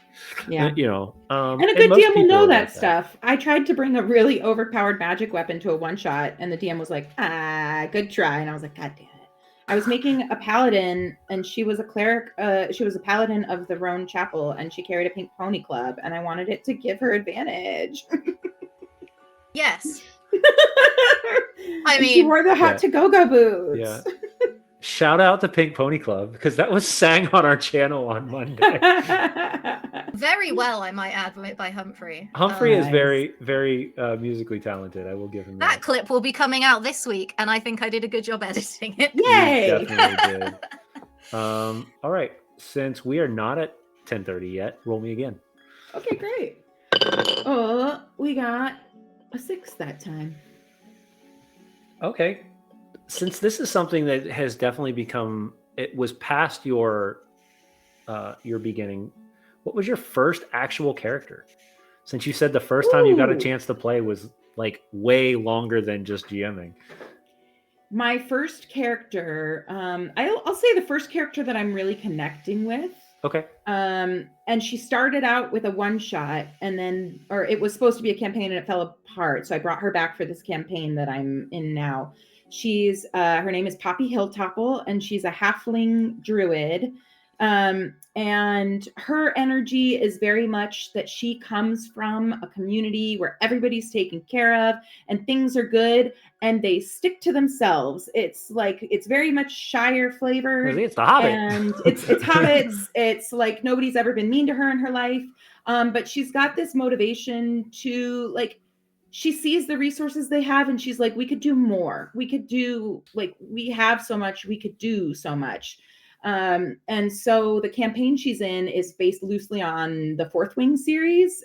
Yeah. And a good DM will know that stuff. I tried to bring a really overpowered magic weapon to a one-shot, and the DM was like, good try. And I was like, God damn it. I was making a paladin, and she was a cleric. She was a paladin of the Roan Chapel, and she carried a pink pony club, and I wanted it to give her advantage. Yes. I mean, she wore the hot to-go-go boots. Yeah. Shout out to Pink Pony Club, because that was sang on our channel on Monday. Very well, I might add, by Humphrey. Humphrey is very, very musically talented. I will give him that. That clip will be coming out this week, and I think I did a good job editing it. Yay! You definitely did. All right. Since we are not at 10:30 yet, roll me again. Okay, great. Oh, we got a 6 that time. Okay. Since this is something that has definitely it was past your beginning, what was your first actual character? Since you said the first time you got a chance to play was like way longer than just GMing. My first character, I'll say the first character that I'm really connecting with. Okay. And she started out with a one-shot, or it was supposed to be a campaign and it fell apart. So I brought her back for this campaign that I'm in now. She's her name is Poppy Hilltopple, and she's a halfling druid. And her energy is very much that she comes from a community where everybody's taken care of and things are good, and they stick to themselves. It's very much Shire flavor. It's the Hobbit. And it's hobbits. It's like nobody's ever been mean to her in her life. But she's got this motivation to she sees the resources they have, and she's like, we could do more. We could do we have so much, we could do so much. And so the campaign she's in is based loosely on the Fourth Wing series,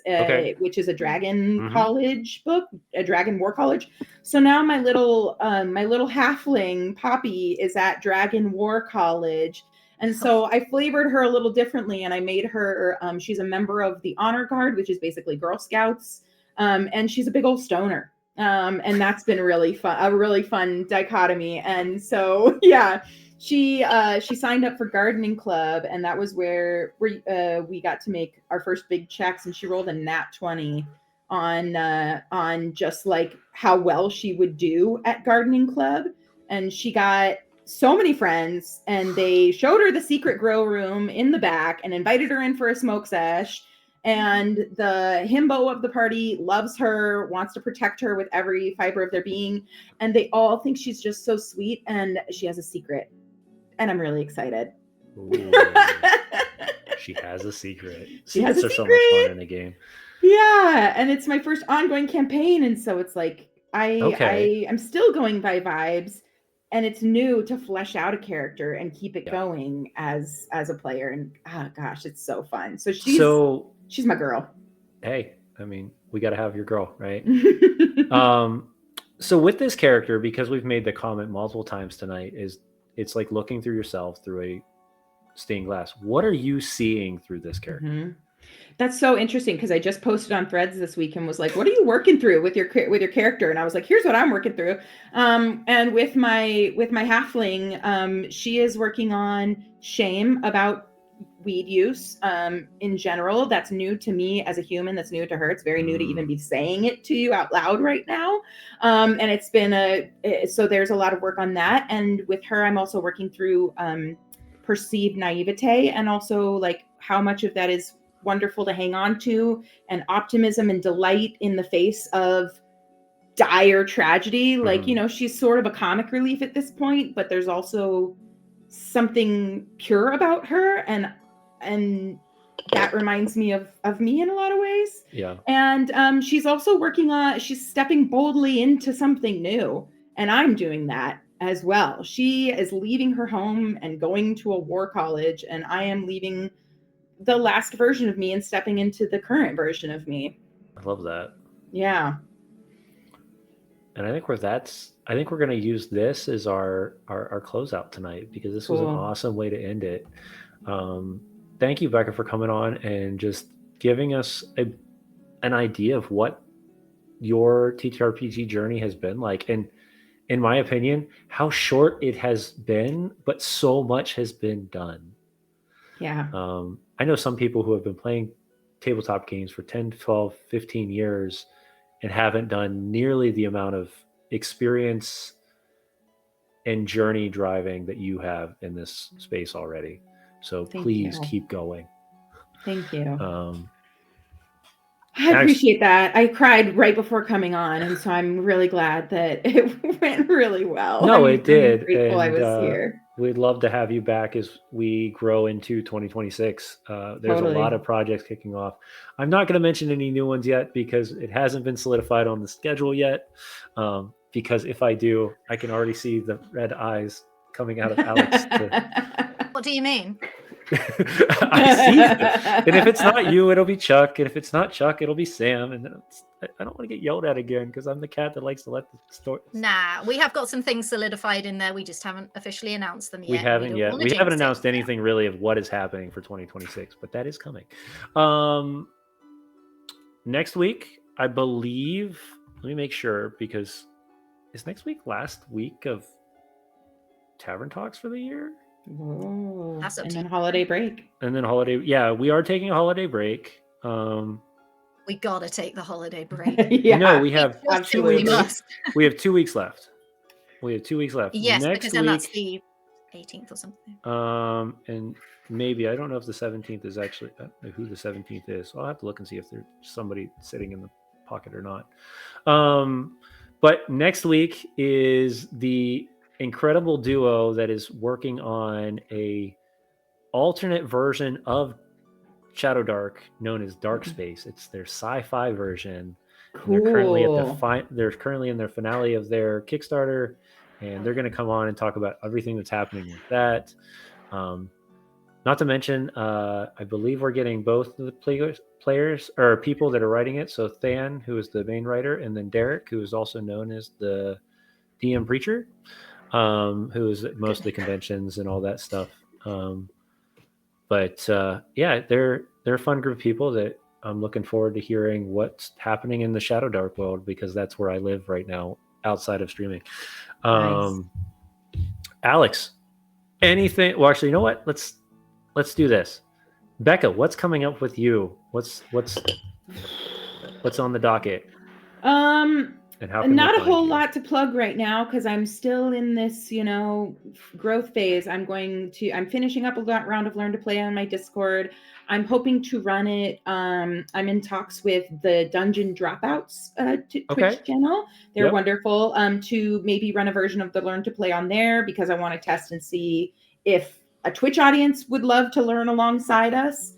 which is a dragon college book, a dragon war college. So now my little halfling Poppy is at Dragon War College. And so I flavored her a little differently, and I made her, she's a member of the Honor Guard, which is basically Girl Scouts. And she's a big old stoner. And that's been a really fun dichotomy. And so, yeah, she signed up for gardening club, and that was where we got to make our first big checks, and she rolled a nat 20 on just like how well she would do at gardening club. And she got so many friends, and they showed her the secret grow room in the back and invited her in for a smoke sesh. And the himbo of the party loves her, wants to protect her with every fiber of their being. And they all think she's just so sweet, and she has a secret. And I'm really excited. She has a secret. Secrets are so much fun in the game. Yeah, and it's my first ongoing campaign, and so it's like I'm still going by vibes, and it's new to flesh out a character and keep it going as a player. And gosh, it's so fun. So she's my girl. Hey, I mean, we got to have your girl, right? So with this character, because we've made the comment multiple times tonight, it's like looking through yourself through a stained glass. What are you seeing through this character? That's so interesting, because I just posted on Threads this week and was like, what are you working through with your character? And I was like, here's what I'm working through. And with my halfling, she is working on shame about weed use in general. That's new to me as a human. That's new to her. It's very new to even be saying it to you out loud right now. And it's been so there's a lot of work on that. And with her, I'm also working through perceived naivete, and also like how much of that is wonderful to hang on to, and optimism and delight in the face of dire tragedy. Like, she's sort of a comic relief at this point, but there's also something pure about her, and that reminds me of me in a lot of ways. Yeah. And she's also she's stepping boldly into something new, and I'm doing that as well. She is leaving her home and going to a war college, and I am leaving the last version of me and stepping into the current version of me. I love that. Yeah. And I think we're going to use this as our closeout tonight, because this was an awesome way to end it. Thank you, Becca, for coming on and just giving us an idea of what your TTRPG journey has been like. And in my opinion, how short it has been, but so much has been done. Yeah. I know some people who have been playing tabletop games for 10, 12, 15 years and haven't done nearly the amount of experience and journey driving that you have in this space already. So please keep going. Thank you. I appreciate that. I cried right before coming on, and so I'm really glad that it went really well. No, it did. I'm grateful I was here. We'd love to have you back as we grow into 2026. There's a lot of projects kicking off. I'm not going to mention any new ones yet because it hasn't been solidified on the schedule yet. Because if I do, I can already see the red eyes coming out of Alex. What do you mean? I see it. And if it's not you, it'll be Chuck. And if it's not Chuck, it'll be Sam. And then I don't want to get yelled at again because I'm the cat that likes to let the story. Nah, we have got some things solidified in there. We just haven't officially announced them yet. We haven't yet. We haven't announced anything really of what is happening for 2026, but that is coming. Next week, I believe, let me make sure, because is next week last week of Tavern Talks for the year? Ooh, and then holiday break. Yeah, we are taking a holiday break. We gotta take the holiday break. Yeah, no, we have 2 weeks. Must. We have 2 weeks left. Yes, next because week, then that's the 18th or something. And maybe, I don't know if the 17th is actually who the 17th is. So I'll have to look and see if there's somebody sitting in the pocket or not. But next week is the incredible duo that is working on a alternate version of Shadow Dark known as Dark Space. It's their sci-fi version. Cool. They're currently in their finale of their Kickstarter, and they're going to come on and talk about everything that's happening with that. Not to mention, I believe we're getting both of the players or people that are writing it. So Than, who is the main writer, and then Derek, who is also known as the DM Preacher, who is at most of the conventions and all that stuff. But yeah, they're a fun group of people that I'm looking forward to hearing what's happening in the Shadow Dark world, because that's where I live right now outside of streaming. Nice. Alex, anything? Well, actually, you know what? Let's do this. Becca, what's coming up with you? What's on the docket? And how can Not we a find whole you? lot to plug right now because I'm still in this, growth phase. I'm finishing up a round of Learn to Play on my Discord. I'm hoping to run it. I'm in talks with the Dungeon Dropouts Twitch channel. They're wonderful. To maybe run a version of the Learn to Play on there, because I want to test and see if a Twitch audience would love to learn alongside us.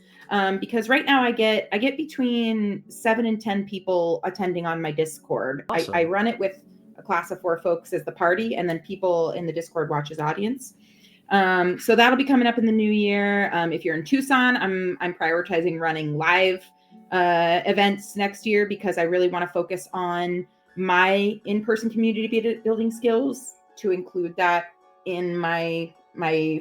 Because right now I get between 7 and 10 people attending on my Discord. Awesome. I run it with a class of 4 folks as the party, and then people in the Discord watch as audience. So that'll be coming up in the new year. If you're in Tucson, I'm prioritizing running live events next year, because I really want to focus on my in-person community building skills, to include that in my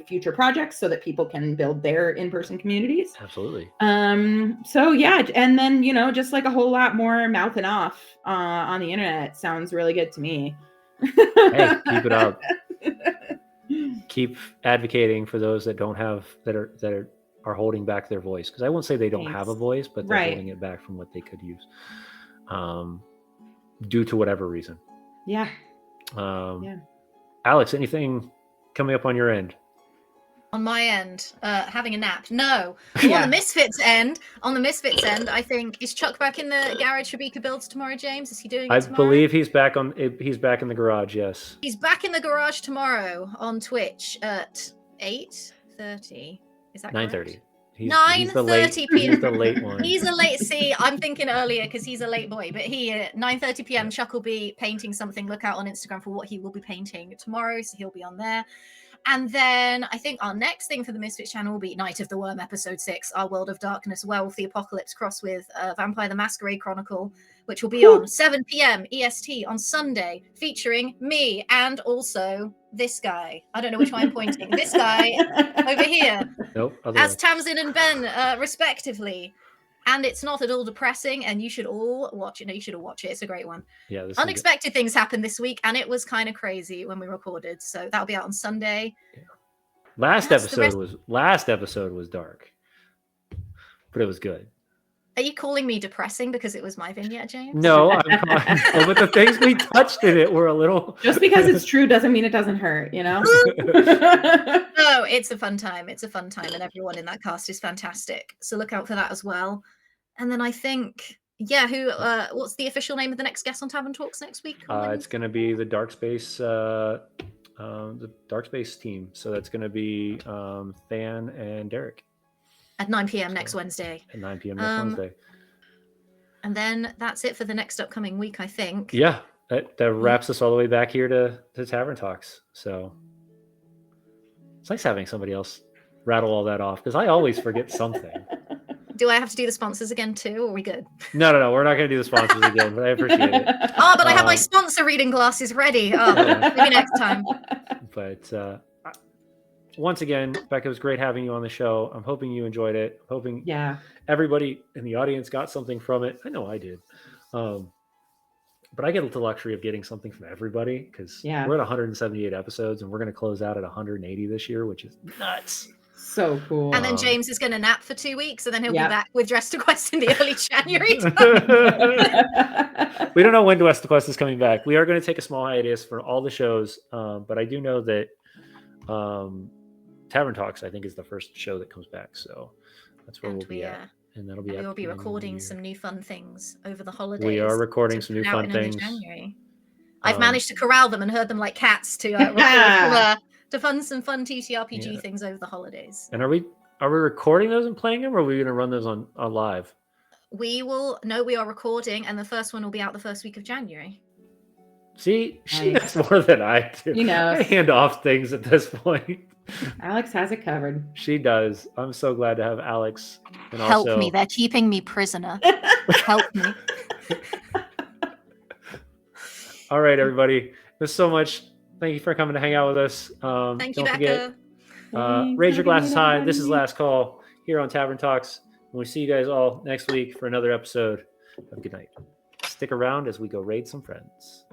future projects, so that people can build their in-person communities. Absolutely. So yeah, and then just like a whole lot more mouthing off on the internet sounds really good to me. Hey, keep it up. Keep advocating for those that don't have that are holding back their voice, because I won't say they don't have a voice, but they're holding it back from what they could use, due to whatever reason. Yeah. Alex, anything coming up on your end? On my end, having a nap. No. On the Misfits end, I think, is Chuck back in the garage for Becca builds tomorrow, James? Is he doing it tomorrow? I believe he's back in the garage, yes. He's back in the garage tomorrow on Twitch at 8:30. Is that 9:30. 9:30 p.m. He's the late one. He's a late. See, I'm thinking earlier because he's a late boy. But he at 9:30 p.m. Chuck will be painting something. Look out on Instagram for what he will be painting tomorrow. So he'll be on there. And then I think our next thing for the Misfits channel will be Night of the Worm episode 6, our World of Darkness Werewolf the Apocalypse cross with Vampire the Masquerade Chronicle, which will be on 7 p.m. EST on Sunday, featuring me and also this guy. I don't know which one I'm pointing. This guy over here. Nope. As Tamsin and Ben, respectively. And it's not at all depressing, and you should all watch it. No, you should all watch it. It's a great one. Yeah. Unexpected things happened this week, and it was kind of crazy when we recorded. So that'll be out on Sunday. Yeah. Last episode was dark, but it was good. Are you calling me depressing because it was my vignette, James? No, but the things we touched in it were a little. Just because it's true doesn't mean it doesn't hurt, No, it's a fun time. It's a fun time, and everyone in that cast is fantastic. So look out for that as well. And then I think, what's the official name of the next guest on Tavern Talks next week? It's going to be the Dark Space, the Dark Space team. So that's going to be Than and Derek. At 9 p.m. next Wednesday. At 9 p.m. next Wednesday. And then that's it for the next upcoming week, I think. Yeah, that wraps us all the way back here to Tavern Talks. So it's nice having somebody else rattle all that off, because I always forget something. Do I have to do the sponsors again too, or are we good? No, we're not going to do the sponsors again, but I appreciate it. Oh, but I have my sponsor reading glasses ready. Oh, maybe next time. But once again, Becca, it was great having you on the show. I'm hoping you enjoyed it. Hoping everybody in the audience got something from it. I know I did. But I get the luxury of getting something from everybody, because we're at 178 episodes, and we're going to close out at 180 this year, which is nuts. So cool. And then James is going to nap for 2 weeks, and then he'll be back with Dress to Quest in the early January. We don't know when Dress to Quest is coming back. We are going to take a small hiatus for all the shows, but I do know that Tavern Talks, I think, is the first show that comes back. So that's where we'll be at. And that'll be. We will be recording some new fun things over the holidays. We are recording some new fun things. January. I've managed to corral them and herd them like cats to record to fund some fun TTRPG things over the holidays. And are we recording those and playing them, or are we going to run those on live? We are recording, and the first one will be out the first week of January. See, she knows more than I do. I hand off things at this point. Alex has it covered. She does. I'm so glad to have Alex. And Help also, me. They're keeping me prisoner. Help me. all right, everybody. There's so much. Thank you for coming to hang out with us. Thank you, Don't forget, Becca. Thanks. raise Have your a good glasses night, high. This is everybody. last call here on Tavern Talks. And we see you guys all next week for another episode. Have a good night. Stick around as we go raid some friends.